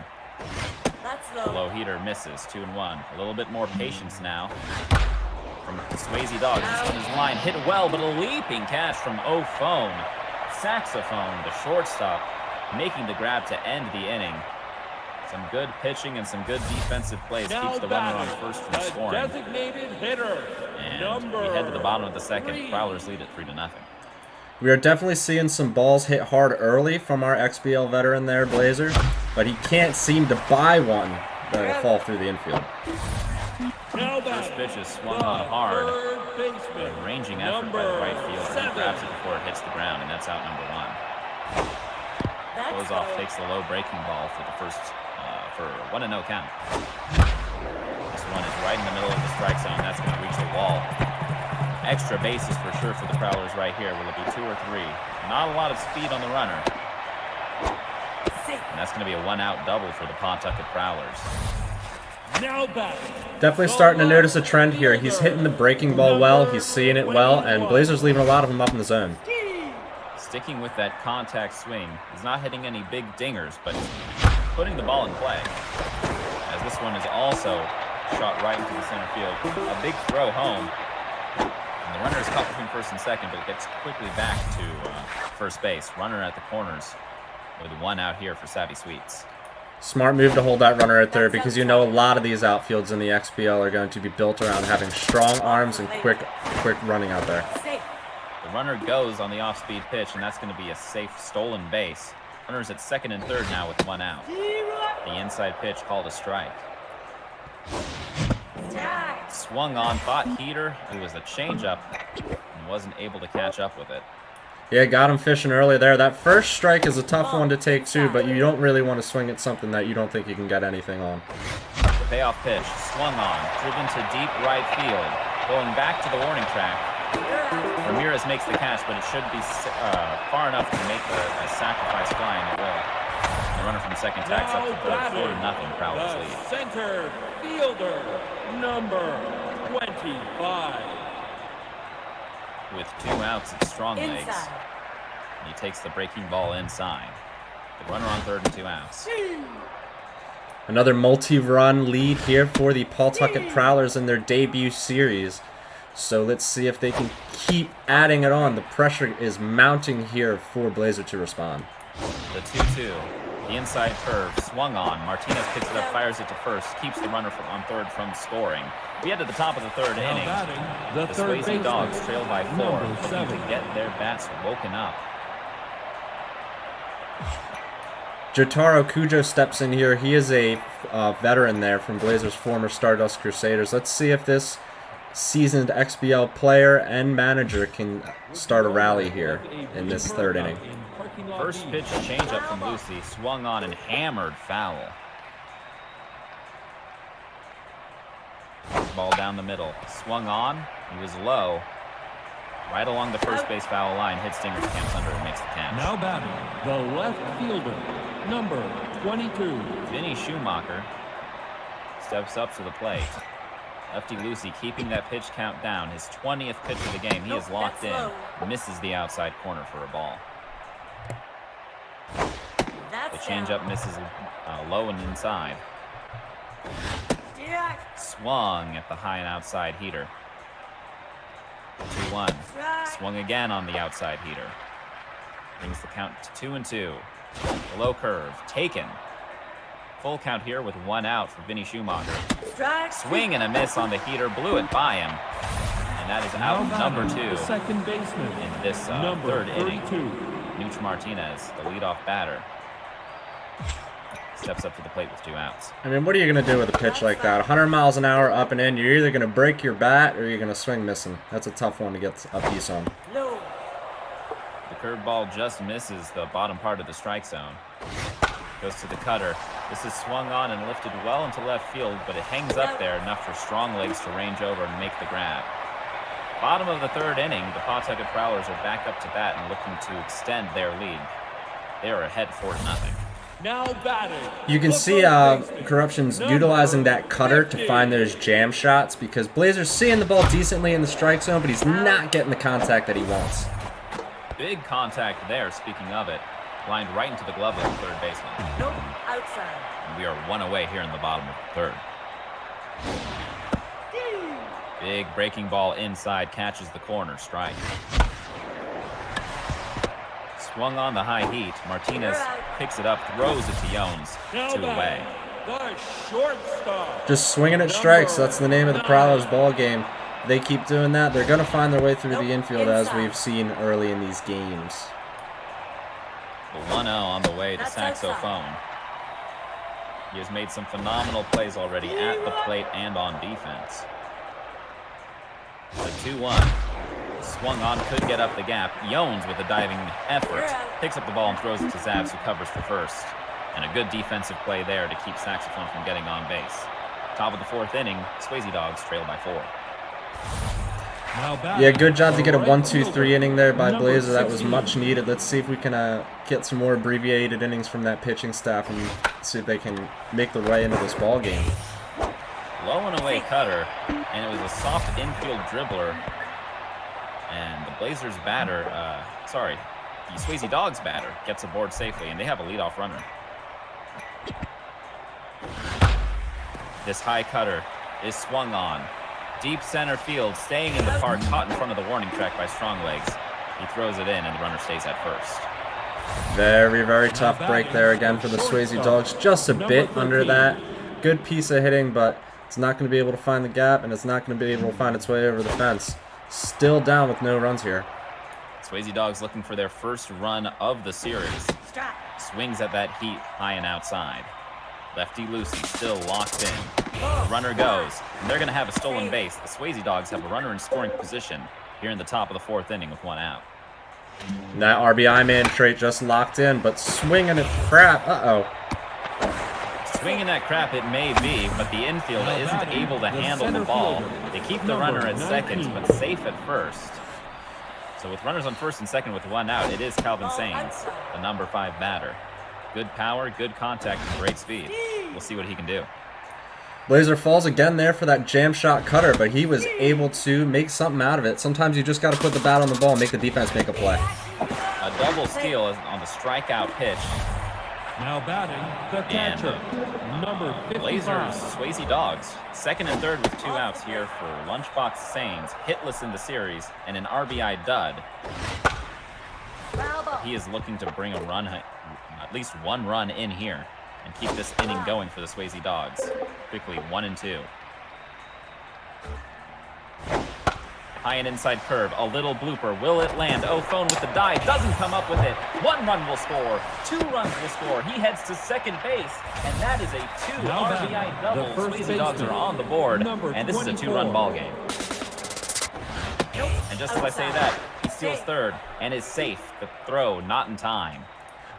That's The low. low heater misses, 2-1. A little bit more patience now from the Swayze Dogs. This one is line hit well, but a leaping catch from O'Phone. Saxophone, the shortstop, making the grab to end the inning. Some good pitching and some good defensive plays Now keeps the runner on batting, first from the scoring. designated hitter, And number we head to the bottom of the second. 3. Prowlers lead at 3-0. We are definitely seeing some balls hit hard early from our XBL veteran there, Blazer, but he can't seem to buy one that will fall through the infield. Now First batting, pitch is swung the on hard. third baseman, A ranging effort by the right fielder. He 7. grabs it before it hits the ground, and that's out number 1. That's Goes off, low. takes the low breaking ball for the first, for 1-0 count. This one is right in the middle of the strike zone. That's going to reach the wall. Extra bases for sure for the Prowlers right here. Will it be 2 or 3? Not a lot of speed on the runner. Safe. And that's going to be a 1-out double for the Pawtucket Prowlers. Now batting, Definitely starting to notice a trend here. He's hitting the breaking ball well, he's seeing it well, and Blazer's leaving a lot of them up in the zone. Sticking with that contact swing. He's not hitting any big dingers, but putting the ball in play. As this one is also shot right into the center field. A big throw home. And the runner is caught between first and second, but gets quickly back to first base. Runner at the corners with 1 out here for Savvy Sweets. Smart move to hold that runner at third because you know a lot of these outfields in the XBL are going to be built around having strong arms and quick running out there. Safe. The runner goes on the off-speed pitch, and that's going to be a safe stolen base. Runner's at second and third now with 1 out. The inside pitch called a strike. Swung on, thought heater. It was a changeup and wasn't able to catch up with it. Yeah, got him fishing early there. That first strike is a tough one to take too, but you don't really want to swing at something that you don't think you can get anything on. The payoff pitch, swung on, driven to deep right field. Going back to the warning track. Ramirez makes the catch, but it should be far enough to make a sacrifice fly, and it will. The runner from second tacks up to third, 4-0, Prowlers the lead. center fielder, number 25. With 2 outs, it's strong legs. Inside. And he takes the breaking ball inside. The runner on third and 2 outs. Another multi-run lead here for the Pawtucket Prowlers in their debut series. So let's see if they can keep adding it on. The pressure is mounting here for Blazer to respond. The 2-2. The inside curve, swung on. Martinez picks it up, fires it to first, keeps the runner on third from scoring. We head to the top of the third Now inning. batting, the The third Swayze baseman, Dogs trail by 4, number looking 7. to get their bats woken up. Jotaro Cujo steps in here. He is a veteran there from Blazers' former Stardust Crusaders. Let's see if this seasoned XBL player and manager can start a rally here in this third inning. striking on First these. pitch changeup from Lucy, swung on and hammered foul. Ball down the middle, swung on, he was low. Right along the first base foul line, hits Stinger's camps under and makes the catch. Now batting, the left fielder, number 22. Vinny Schumacher steps up to the plate. Lefty Lucy keeping that pitch count down. His 20th pitch of the game. He is locked in. Misses the outside corner for a ball. The changeup misses low and inside. Swung at the high and outside heater. 2-1. Swung again on the outside heater. Brings the count to 2-2. The low curve taken. Full count here with 1 out for Vinny Schumacher. Swing and a miss on the heater, blew it by him. And that is out number 2 The second baseman in this number third 32. inning. Nuch Martinez, the leadoff batter, steps up to the plate with 2 outs. I mean, what are you going to do with a pitch like that? 100 miles an hour up and in, you're either going to break your bat or you're going to swing missing. That's a tough one to get a piece on. The curveball just misses the bottom part of the strike zone. Goes to the cutter. This is swung on and lifted well into left field, but it hangs up there enough for strong legs to range over and make the grab. Bottom of the third inning, the Pawtucket Prowlers are back up to bat and looking to extend their lead. They are ahead 4-0. Now batting. You can see Corruptionz utilizing that cutter to find those jam shots because Blazer's seeing the ball decently in the strike zone, but he's not getting the contact that he wants. Big contact there, speaking of it. Lined right into the glove of the third baseman. Nope, outside. And we are 1 away here in the bottom of the third. Big breaking ball inside, catches the corner, strike. Swung on the high heat. Martinez picks it up, throws it to Jones. 2 away. The shortstop. Just swinging at strikes, that's the name of the Prowlers ball game. They keep doing that, they're going to find their way through the infield as we've seen early in these games. The 1-0 on the way to saxophone. He has made some phenomenal plays already at the plate and on defense. The 2-1. Swung on, could get up the gap. Jones with a diving effort. Picks up the ball and throws it to Zabs, who covers for first. And a good defensive play there to keep Saxophone from getting on base. Top of the 4th inning, Swayze Dogs trail by 4. Yeah, good job to get a 1-2-3 inning there by Blazer. That was much needed. Let's see if we can get some more abbreviated innings from that pitching staff and see if they can make their way into this ball game. Low and away cutter, and it was a soft infield dribbler. And the Blazers batter, the Swayze Dogs batter gets aboard safely, and they have a leadoff runner. This high cutter is swung on. Deep center field, staying in the park, caught in front of the warning track by strong legs. He throws it in, and the runner stays at first. Very, very tough break there again for the Swayze Dogs. Just a bit under that. Good piece of hitting, but it's not going to be able to find the gap, and it's not going to be able to find its way over the fence. Still down with no runs here. Swayze Dogs looking for their first run of the series. Swings at that heat, high and outside. Lefty Lucy still locked in. The runner goes, and they're going to have a stolen base. The Swayze Dogs have a runner in scoring position here in the top of the 4th inning with 1 out. And that RBI man trait just locked in, but swinging at crap. Uh-oh. Swinging at crap it may be, but the infield isn't able to handle the ball. They keep the runner at second, but safe at first. So with runners on first and second with 1 out, it is Calvin Sains, the number 5 batter. Good power, good contact, and great speed. We'll see what he can do. Blazer falls again there for that jam shot cutter, but he was able to make something out of it. Sometimes you just got to put the bat on the ball and make the defense make a play. A double steal on the strikeout pitch. Now batting, the catcher, number 55. Blazers, Swayze Dogs, 2nd and 3rd with 2 outs here for Lunchbox Sains, hitless in the series, and an RBI dud. He is looking to bring a run, at least 1 run in here, and keep this inning going for the Swayze Dogs. Quickly, 1-2. High and inside curve, a little blooper. Will it land? Oh, phone with the dive, doesn't come up with it. 1 run will score, 2 runs will score. He heads to second base, and that is a 2 RBI double. Swayze Dogs are on the board, and this is a 2-run ball game. And just as I say that, he steals third and is safe. The throw not in time.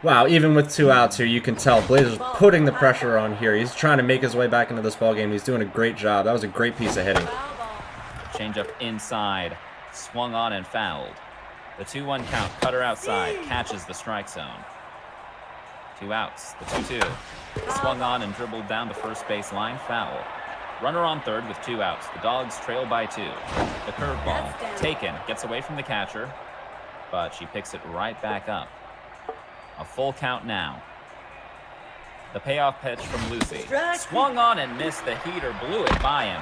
Wow, even with 2 outs here, you can tell Blazer's putting the pressure on here. He's trying to make his way back into this ball game. He's doing a great job. That was a great piece of hitting. Change up inside, swung on and fouled. The 2-1 count, cutter outside, catches the strike zone. 2 outs, the 2-2. Swung on and dribbled down the first base line, foul. Runner on third with 2 outs. The Dogs trail by 2. The curveball, taken, gets away from the catcher, but she picks it right back up. A full count now. The payoff pitch from Lucy. Swung on and missed the heater, blew it by him.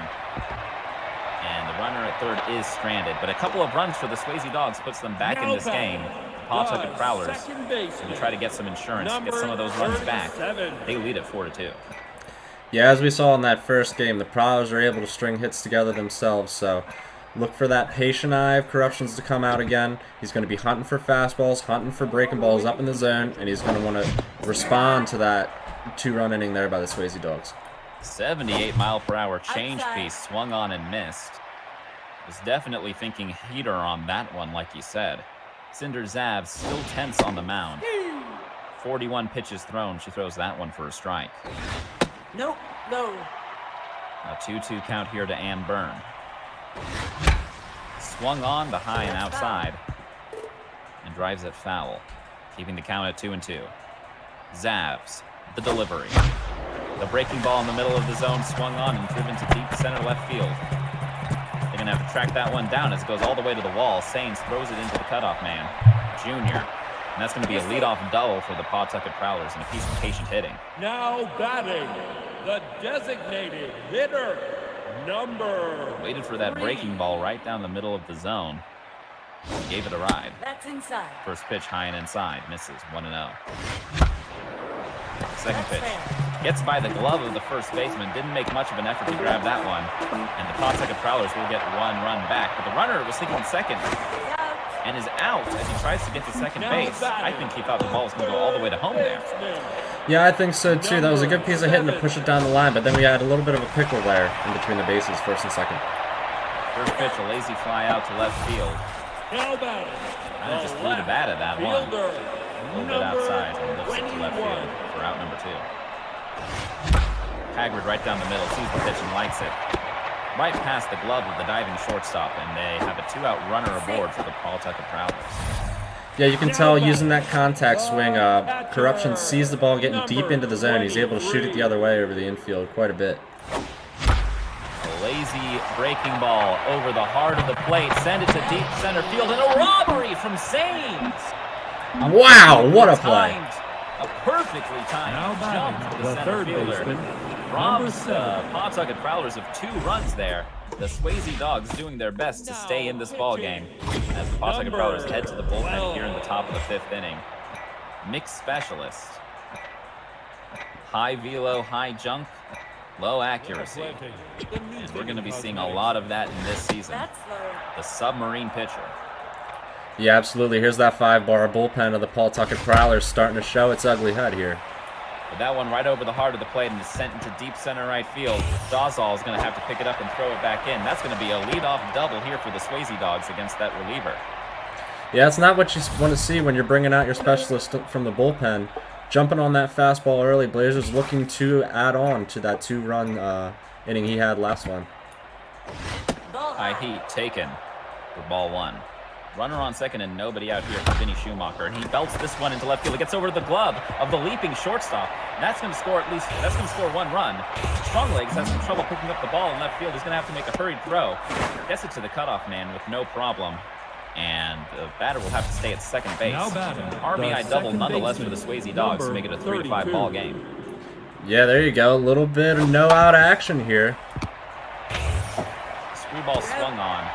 And the runner at third is stranded, but a couple of runs for the Swayze Dogs puts them back in this game. The Pawtucket Prowlers will try to get some insurance, get some of those runs back. They lead at 4-2. Yeah, as we saw in that first game, the Prowlers are able to string hits together themselves, so look for that patient eye of Corruptionz to come out again. He's going to be hunting for fastballs, hunting for breaking balls up in the zone, and he's going to want to respond to that 2-run inning there by the Swayze Dogs. 78-mile-per-hour change piece, swung on and missed. Was definitely thinking heater on that one, like you said. Cinder Zabs still tense on the mound. 41 pitches thrown. She throws that one for a strike. Nope, no. A 2-2 count here to Ann Byrne. Swung on the high and outside and drives it foul, keeping the count at 2-2. Zabs, the delivery. The breaking ball in the middle of the zone, swung on and driven to deep center left field. They're going to have to track that one down as it goes all the way to the wall. Sains throws it into the cutoff man, Junior. And that's going to be a leadoff double for the Pawtucket Prowlers and a piece of patient hitting. Now batting, the designated hitter, number Waited for that 3. breaking ball right down the middle of the zone. Gave it a ride. That's inside. First pitch high and inside, misses 1-0. Second pitch. Gets by the glove of the first baseman. Didn't make much of an effort to grab that one. And the Pawtucket Prowlers will get 1 run back. But the runner was thinking second and is out as he tries to get to second base. I think he thought the ball was going to go all the way to home there. Yeah, I think so too. That was a good piece of hitting to push it down the line, but then we had a little bit of a pickle there in between the bases, first and second. First pitch, a lazy fly out to left field. I just flew to bat at that one. A little bit outside and lifts it to left field for out number 2. Haggard right down the middle, sees the pitch and likes it. Right past the glove of the diving shortstop, and they have a 2-out runner aboard for the Pawtucket Prowlers. Yeah, you can tell using that contact swing, Corruptionz sees the ball getting deep into the zone. He's able to shoot it the other way over the infield quite a bit. A lazy breaking ball over the heart of the plate, send it to deep center field, and a robbery from Sains! Wow, what a play! A perfectly timed jump to the center fielder. Robs the Pawtucket Prowlers of 2 runs there. The Swayze Dogs doing their best to stay in this ball game as the Pawtucket Prowlers head to the bullpen here in the top of the 5th inning. Mixed specialist. High velo, high jump, low accuracy. And we're going to be seeing a lot of that in this season. The submarine pitcher. Yeah, absolutely. Here's that 5-bar bullpen of the Pawtucket Prowlers starting to show its ugly head here. But that one right over the heart of the plate and is sent into deep center right field. Dawsall is going to have to pick it up and throw it back in. That's going to be a leadoff double here for the Swayze Dogs against that reliever. Yeah, it's not what you want to see when you're bringing out your specialist from the bullpen. Jumping on that fastball early, Blazers looking to add on to that 2-run inning he had last one. High heat taken for ball 1. Runner on second and nobody out here for Vinny Schumacher, and he belts this one into left field. It gets over to the glove of the leaping shortstop. And that's going to score that's going to score 1 run. Stronglegs has some trouble picking up the ball in left field. He's going to have to make a hurried throw. Gets it to the cutoff man with no problem. And the batter will have to stay at second base. RBI double nonetheless for the Swayze Dogs to make it a 3-5 ball game. Yeah, there you go. A little bit of no-out action here. Screwball swung on.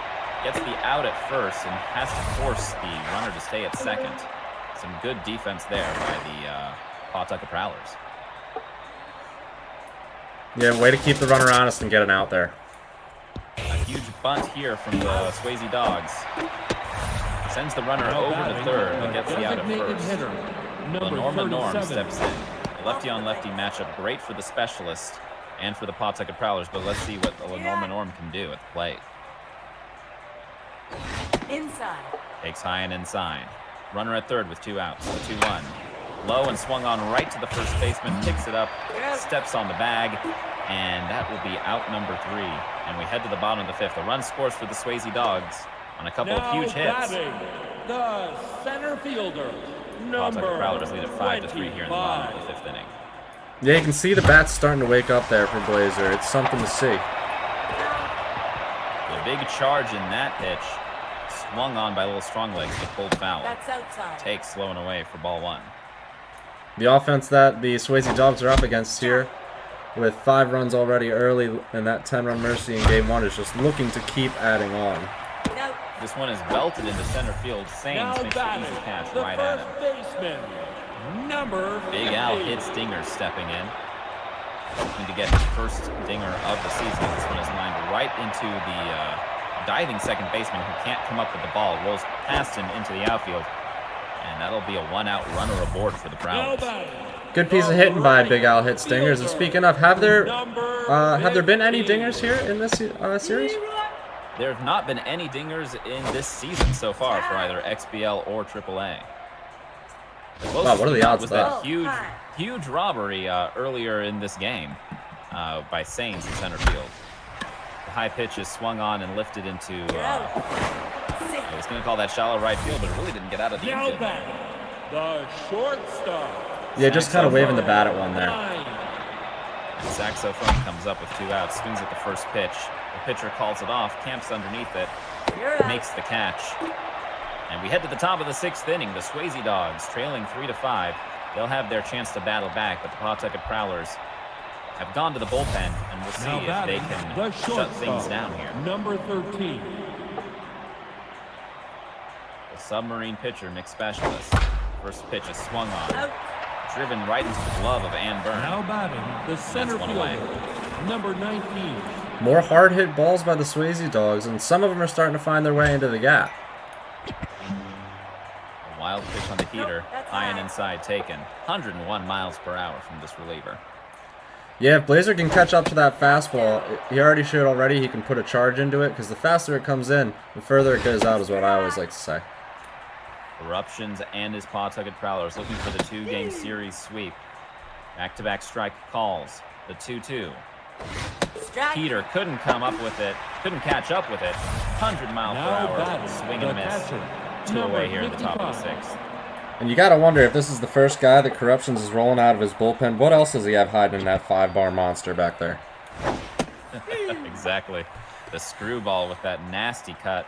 Gets the out at first and has to force the runner to stay at second. Some good defense there by the Pawtucket Prowlers. Yeah, way to keep the runner honest and get an out there. A huge bunt here from the Swayze Dogs. Sends the runner over to third and gets the out at first. Lenormand Norm steps in. A lefty-on-lefty matchup, great for the specialist and for the Pawtucket Prowlers, but let's see what Lenormand Norm can do at the plate. Inside. Takes high and inside. Runner at third with 2 outs. The 2-1. Low and swung on right to the first baseman. Picks it up, steps on the bag, and that will be out number 3. And we head to the bottom of the 5th. A run scores for the Swayze Dogs on a couple of huge hits. The center fielder, Pawtucket number Prowlers lead at 5-3 here in the bottom of the 5th inning. Yeah, you can see the bats starting to wake up there for Blazer. It's something to see. A big charge in that pitch. Swung on by Little Strong Legs, but pulled foul. That's outside. Takes slow and away for ball 1. The offense that the Swayze Dogs are up against here, with 5 runs already early in that 10-run mercy in game 1, is just looking to keep adding on. No. This one is belted into center field. Sains makes the easy catch the right at him. first baseman, number Big Al 50. hits Dinger stepping in. Looking to get his first dinger of the season. This one is lined right into the diving second baseman who can't come up with the ball. Rolls past him into the outfield. And that'll be a 1-out runner aboard for the Prowlers. Good piece of hitting by Big Al hit Stingers. And speaking of, have there been any dingers here in this series? There have not been any dingers in this season so far for either XBL or AAA. Wow, what are the odds of that? that? Huge robbery earlier in this game by Sains in center field. The high pitch is swung on and lifted into, I was going to call that shallow right field, but it really didn't get out of the infield. The shortstop. Yeah, just kind of waving the bat at one there. And Saxophone comes up with 2 outs, swings at the first pitch. The pitcher calls it off, camps underneath it, makes the catch. And we head to the top of the 6th inning. The Swayze Dogs trailing 3-5. They'll have their chance to battle back, but the Pawtucket Prowlers have gone to the bullpen, and we'll see if they can shut things down here. Number 13. The submarine pitcher, mixed specialist. First pitch is swung on. Driven right into the glove of Ann Byrne. Now batting, the center fielder, number 19. More hard hit balls by the Swayze Dogs, and some of them are starting to find their way into the gap. A wild pitch on the heater, high and inside taken. 101 miles per hour from this reliever. Yeah, if Blazer can catch up to that fastball, he already showed he can put a charge into it, because the faster it comes in, the further it goes out is what I always like to say. Corruptionz and his Pawtucket Prowlers looking for the 2-game series sweep. Back-to-back strike calls. The 2-2. Peter couldn't come up with it, couldn't catch up with it. 100 mile per hour swing and miss. 2 away here in the top of the 6th. And you got to wonder if this is the first guy that Corruptionz is rolling out of his bullpen. What else does he have hiding in that 5-bar monster back there? Exactly. The screwball with that nasty cut.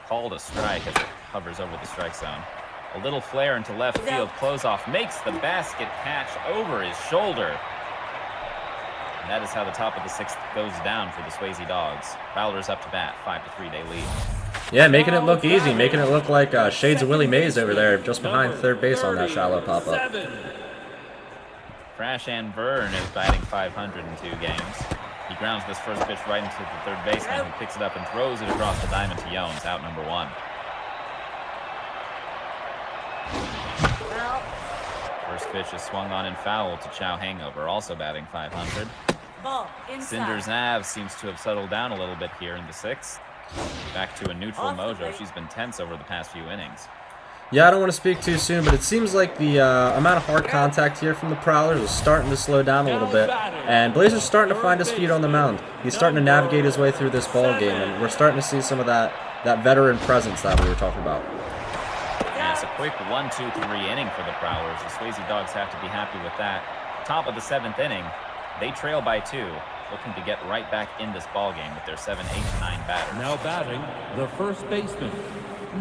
Called a strike as it hovers over the strike zone. A little flare into left field. Close off makes the basket catch over his shoulder. And that is how the top of the 6th goes down for the Swayze Dogs. Prowlers up to bat, 5-3 they lead. Yeah, making it look easy, making it look like shades of Willie Mays over there, just behind third base on that shallow pop-up. Crash Ann Byrne is batting 500 in 2 games. He grounds this first pitch right into the third baseman, who picks it up and throws it across the diamond to Jones, out number 1. First pitch is swung on and foul to Chow Hangover, also batting 500. Cinders Nav seems to have settled down a little bit here in the 6th. Back to a neutral mojo. She's been tense over the past few innings. Yeah, I don't want to speak too soon, but it seems like the amount of hard contact here from the Prowlers is starting to slow down a little bit. And Blazer's starting to find his feet on the mound. He's starting to navigate his way through this ball game, and we're starting to see some of that veteran presence that we were talking about. Yeah, it's a quick 1-2-3 inning for the Prowlers. The Swayze Dogs have to be happy with that. Top of the 7th inning, they trail by 2. Looking to get right back in this ball game with their 7, 8, 9 batters. Now batting, the first baseman,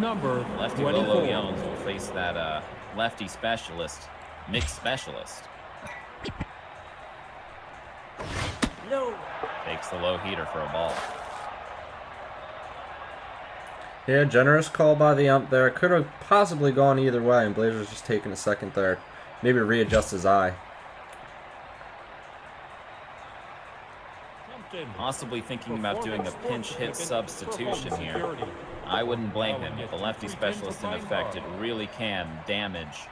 number lefty 24. Lolo Jones will face that lefty specialist, mixed specialist. No. Takes the low heater for a ball. Yeah, generous call by the ump there. Could have possibly gone either way, and Blazer's just taking a second there. Maybe readjust his eye. Possibly thinking about doing a pinch hit substitution here. I wouldn't blame him. With the lefty specialist in effect, it really can damage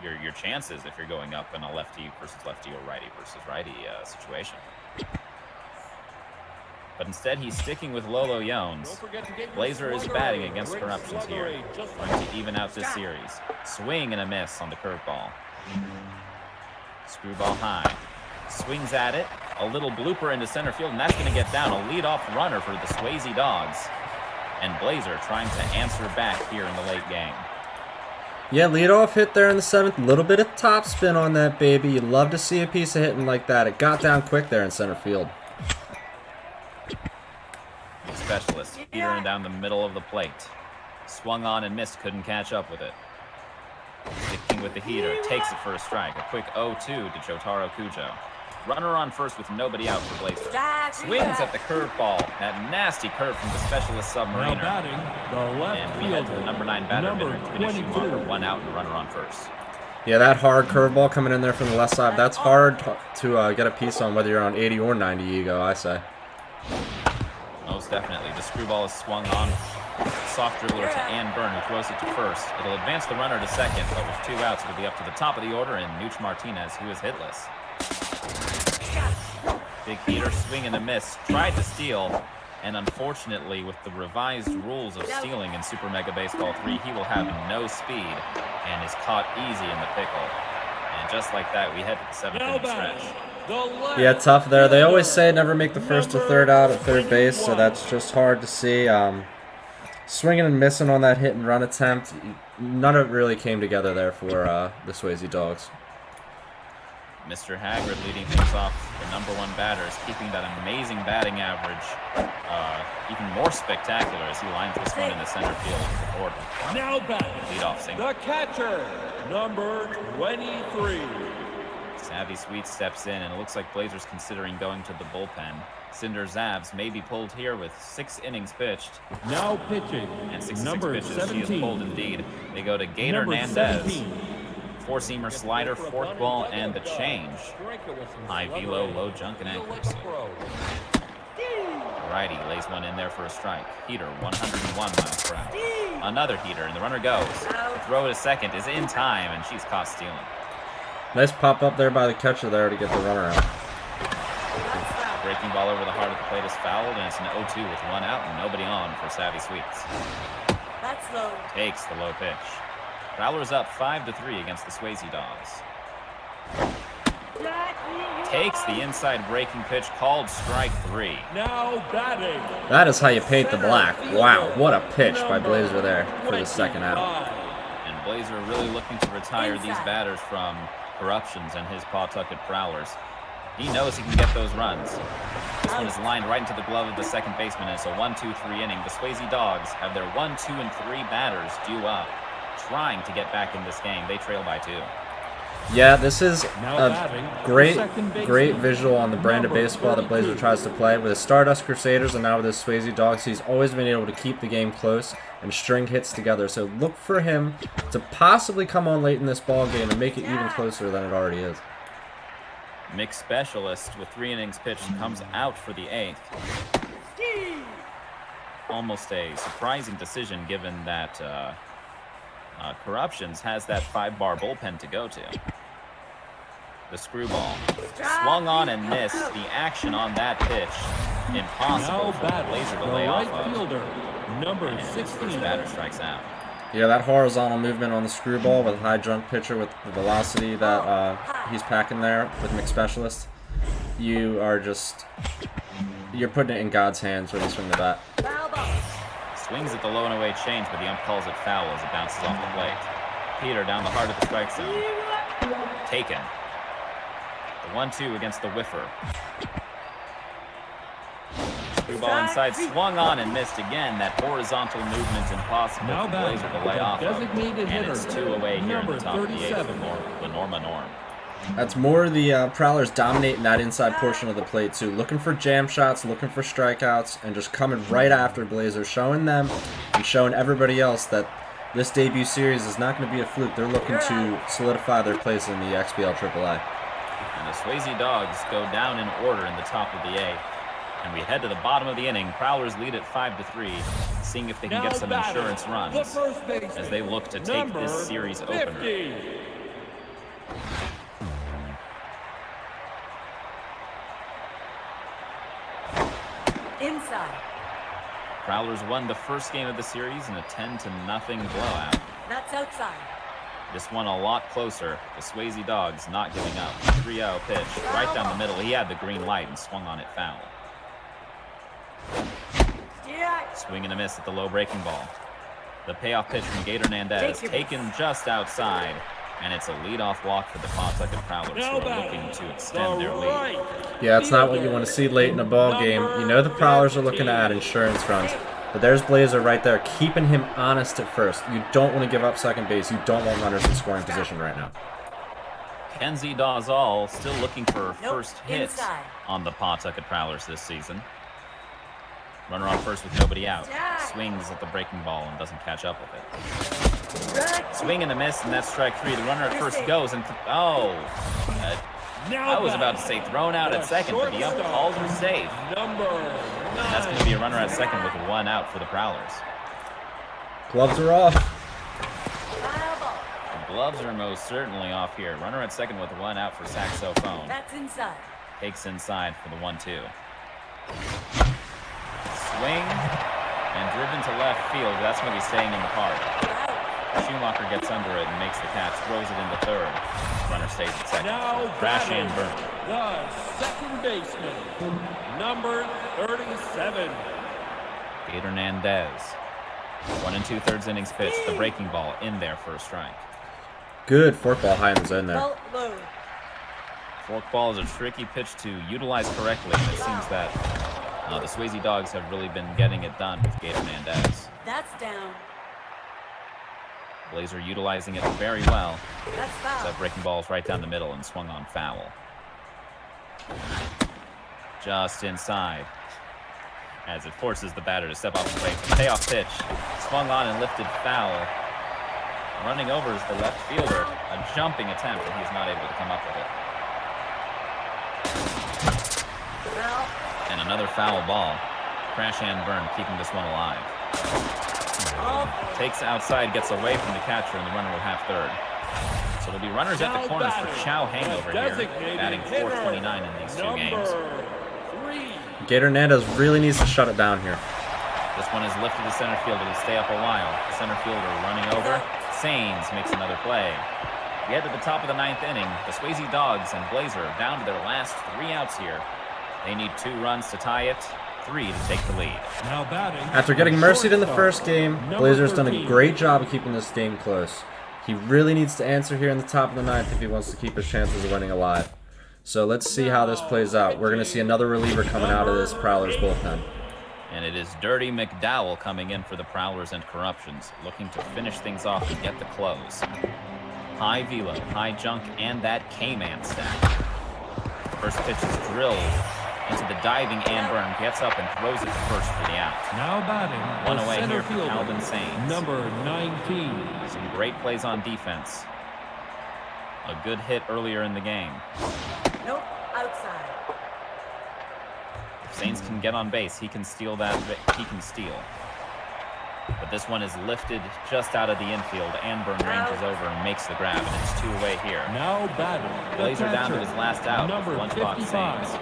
your chances if you're going up in a lefty versus lefty or righty versus righty situation. but instead he's sticking with Lolo Jones. BlAz3R is batting against Corruptionz here, trying to even out this series. Swing and a miss on the curveball. Screwball high. Swings at it. A little blooper into center field, and that's going to get down. A leadoff runner for the Swayze Dogs. And BlAz3R trying to answer back here in the late game. Yeah, leadoff hit there in the 7th. A little bit of top spin on that baby. You love to see a piece of hitting like that. It got down quick there in center field. Specialist feeding down the middle of the plate. Swung on and missed, couldn't catch up with it. Sticking with the heater, takes it for a strike. A quick 0-2 to Jotaro Kujo. Runner on first with nobody out for BlAz3R. Swings at the curveball. That nasty curve from the Specialist Submariner. And we head to the number 9 batter, finishing marker, 1 out and a runner on first. Yeah, that hard curveball coming in there from the left side. That's hard to get a piece on whether you're on 80 or 90 ego, I say. Most definitely. The screwball is swung on. Soft dribbler to Ann Byrne, who throws it to first. It'll advance the runner to second, but with 2 outs, it'll be up to the top of the order, and Nooch Martinez, who is hitless. Big heater, swing and a miss. Tried to steal, and unfortunately, with the revised rules of stealing in Super Mega Baseball 3, he will have no speed and is caught easy in the pickle. And just like that, we head to the 7th inning stretch. Yeah, tough there. They always say never make the first or third out at third base, so that's just hard to see. Swinging and missing on that hit and run attempt, none of it really came together there for the Swayze Dogs. Mr. Haggard leading things off, the number 1 batter, is keeping that amazing batting average even more spectacular as he lines this one in the center field support. Now batting, leadoff single. the catcher, number 23. Savvy Sweet steps in, and it looks like BlAz3R's considering going to the bullpen. Cinder Zabs may be pulled here with 6 innings pitched. Now pitching, And 66 number pitches, 17. she is pulled indeed. They go to Gator Number Nandez. 17. 4-seamer slider, forkball, and the change. High velo, low junk, and accuracy. Righty lays one in there for a strike. Heater, 101 miles per hour. Another heater, and the runner goes. The throw to second is in time, and she's caught stealing. Nice pop up there by the catcher there to get the runner out. Breaking ball over the heart of the plate is fouled, and it's an 0-2 with 1 out and nobody on for Savvy Sweets. That's low. Takes the low pitch. Prowler's up 5-3 against the Swayze Dogs. Takes the inside breaking pitch, called strike 3. Now batting. That is how you paint the black. Wow, what a pitch by BlAz3R there for the second out. And BlAz3R really looking to retire these batters from Corruptionz and his Pawtucket Prowlers. He knows he can get those runs. This one is lined right into the glove of the second baseman, and it's a 1-2-3 inning. The Swayze Dogs have their 1, 2, and 3 batters due up, trying to get back in this game. They trail by 2. Yeah, this is a great visual on the brand of baseball that BlAz3R tries to play. With his Stardust Crusaders and now with his Swayze Dogs, he's always been able to keep the game close and string hits together. So look for him to possibly come on late in this ball game and make it even closer than it already is. Mixed Specialist with 3 innings pitched comes out for the 8th. Almost a surprising decision given that Corruptionz has that 5-bar bullpen to go to. The screwball. Swung on and missed. The action on that pitch. Impossible for BlAz3R to lay off of. Number 16. This batter strikes out. Yeah, that horizontal movement on the screwball with a high jump pitcher with the velocity that he's packing there with mixed specialist. You're putting it in God's hands when you swing the bat. Swings at the low and away change, but the ump calls it foul as it bounces off the plate. Peter down the heart of the strike zone. Taken. The 1-2 against the whiffer. Screwball inside, swung on and missed again. That horizontal movement impossible for BlAz3R to lay off of. And it's 2 away here in the top of the 8th for Lenorma Norm. That's more the Prowlers dominating that inside portion of the plate too. Looking for jam shots, looking for strikeouts, and just coming right after BlAz3R, showing them and showing everybody else that this debut series is not going to be a fluke. They're looking to solidify their place in the XBL AAA. And the Swayze Dogs go down in order in the top of the 8th. And we head to the bottom of the inning. Prowlers lead at 5-3, seeing if they can get some insurance runs as they look to take this series opener. Inside. Prowlers won the first game of the series in a 10-0 blowout. That's outside. This one a lot closer. The Swayze Dogs not giving up. 3-0 pitch right down the middle. He had the green light and swung on it foul. Swing and a miss at the low breaking ball. The payoff pitch from Gator Hernandez taken just outside. And it's a leadoff walk for the Pawtucket Prowlers, who are looking to extend their lead. Yeah, it's not what you want to see late in a ball game. You know the Prowlers are looking to add insurance runs. But there's BlAz3R right there, keeping him honest at first. You don't want to give up second base. You don't want runners in scoring position right now. Kenzie Dawzall still looking for her first hit on the Pawtucket Prowlers this season. Runner on first with nobody out. Swings at the breaking ball and doesn't catch up with it. Swing and a miss, and that's strike 3. The runner at first goes and I was about to say thrown out at second, but the ump calls her safe. That's going to be a runner at second with 1 out for the Prowlers. Gloves are off. The gloves are most certainly off here. Runner at second with 1 out for Saxophone. That's inside. Takes inside for the 1-2. Swing and driven to left field. That's going to be staying in the park. Schumacher gets under it and makes the catch, throws it into third. Runner stays at second. Crash and burn. The second baseman, number 37. Gator Hernandez. 1 2/3 innings pitch. The breaking ball in there for a strike. Good forkball high in the zone there. Low. Forkball is a tricky pitch to utilize correctly, and it seems that the Swayze Dogs have really been getting it done with Gator Hernandez. That's down. BlAz3R utilizing it very well. That's foul. That breaking ball is right down the middle and swung on foul. Just inside. As it forces the batter to step off the plate. Payoff pitch. Swung on and lifted foul. Running over is the left fielder. A jumping attempt, and he's not able to come up with it. Foul. And another foul ball. Crash and burn, keeping this one alive. Takes outside, gets away from the catcher, and the runner will have third. So it'll be runners at the corners for Chow Hangover here, batting .429 in these 2 games. Gator Hernandez really needs to shut it down here. This one is lifted to center field. It'll stay up a while. The center fielder running over. Sains makes another play. We head to the top of the 9th inning. The Swayze Dogs and BlAz3R down to their last 3 outs here. They need 2 runs to tie it, 3 to take the lead. Now batting. After getting mercied in the first game, BlAz3R's done a great job of keeping this game close. He really needs to answer here in the top of the 9th if he wants to keep his chances of winning alive. So let's see how this plays out. We're going to see another reliever coming out of this Prowlers bullpen. And it is Dirty McDowell coming in for the Prowlers and Corruptionz, looking to finish things off and get the close. High velo, high junk, and that K-man stack. First pitch is drilled into the diving Anburn, gets up and throws it to first for the out. Now batting. 1 away center here for fielder, Calvin Sains. number 19. Some great plays on defense. A good hit earlier in the game. Nope. Outside. If Sains can get on base, he can steal that. He can steal. But this one is lifted just out of the infield. Anburn ranges over and makes the grab, and it's 2 away here. Now batting. BlAz3R down to his last out. Number One spot 55. Sains.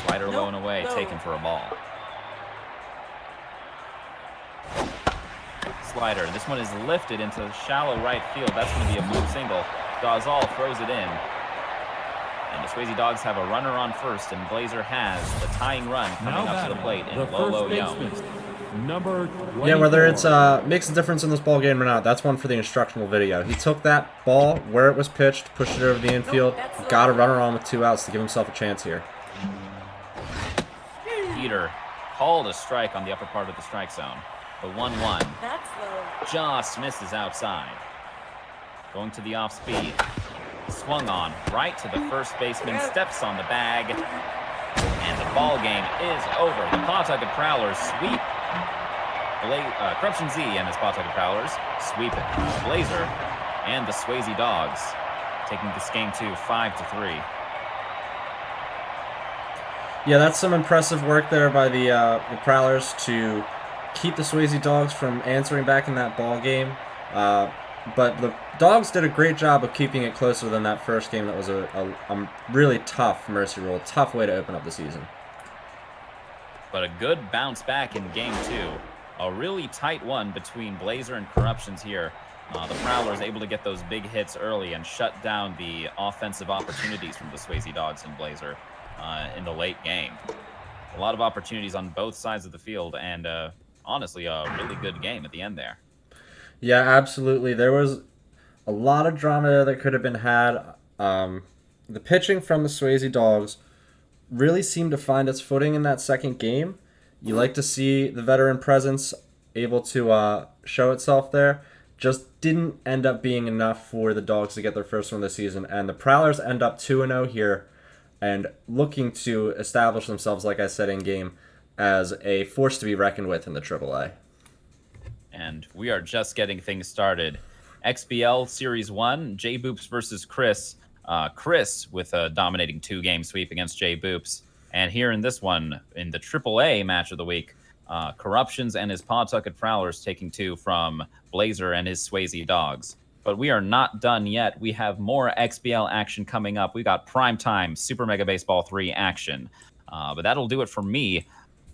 Slider low and away, taken for a ball. Slider. This one is lifted into shallow right field. That's going to be a move single. Dawzall throws it in. And the Swayze Dogs have a runner on first, and BlAz3R has the tying run coming up to the plate in Lolo Young. Number 24. Yeah, whether it's makes a difference in this ball game or not, that's one for the instructional video. He took that ball where it was pitched, pushed it over the infield, got a runner on with 2 outs to give himself a chance here. Peter called a strike on the upper part of the strike zone. The 1-1 That's low. just misses outside. Going to the off speed. Swung on right to the first baseman, steps on the bag, and the ball game is over. The Pawtucket Prowlers sweep Corruptionz and his Pawtucket Prowlers sweep BlAz3R and the Swayze Dogs, taking this game to 5-3. Yeah, that's some impressive work there by the Prowlers to keep the Swayze Dogs from answering back in that ball game. but the Dogs did a great job of keeping it closer than that first game. That was a really tough Mercy rule, tough way to open up the season. But a good bounce back in game 2. A really tight one between BlAz3R and Corruptionz here. The Prowlers able to get those big hits early and shut down the offensive opportunities from the Swayze Dogs and BlAz3R in the late game. A lot of opportunities on both sides of the field, and honestly, a really good game at the end there. Yeah, absolutely. There was a lot of drama there that could have been had. The pitching from the Swayze Dogs really seemed to find its footing in that second game. You like to see the veteran presence able to show itself there. Just didn't end up being enough for the Dogs to get their first win of the season. And the Prowlers end up 2-0 here and looking to establish themselves, like I said in game, as a force to be reckoned with in the AAA. And we are just getting things started. XBL Series 1, J Boops versus Chris. Chris with a dominating 2-game sweep against J Boops. And here in this one, in the AAA match of the week, Corruptionz and his Pawtucket Prowlers taking 2 from BlAz3R and his Swayze Dogs. But we are not done yet. We have more XBL action coming up. We got primetime Super Mega Baseball 3 action. But that'll do it for me.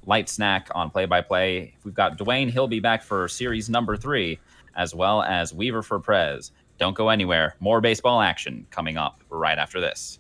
Light snack on play-by-play. We've got Dwayne. He'll be back for series number 3, as well as Weaver for Prez. Don't go anywhere. More baseball action coming up right after this.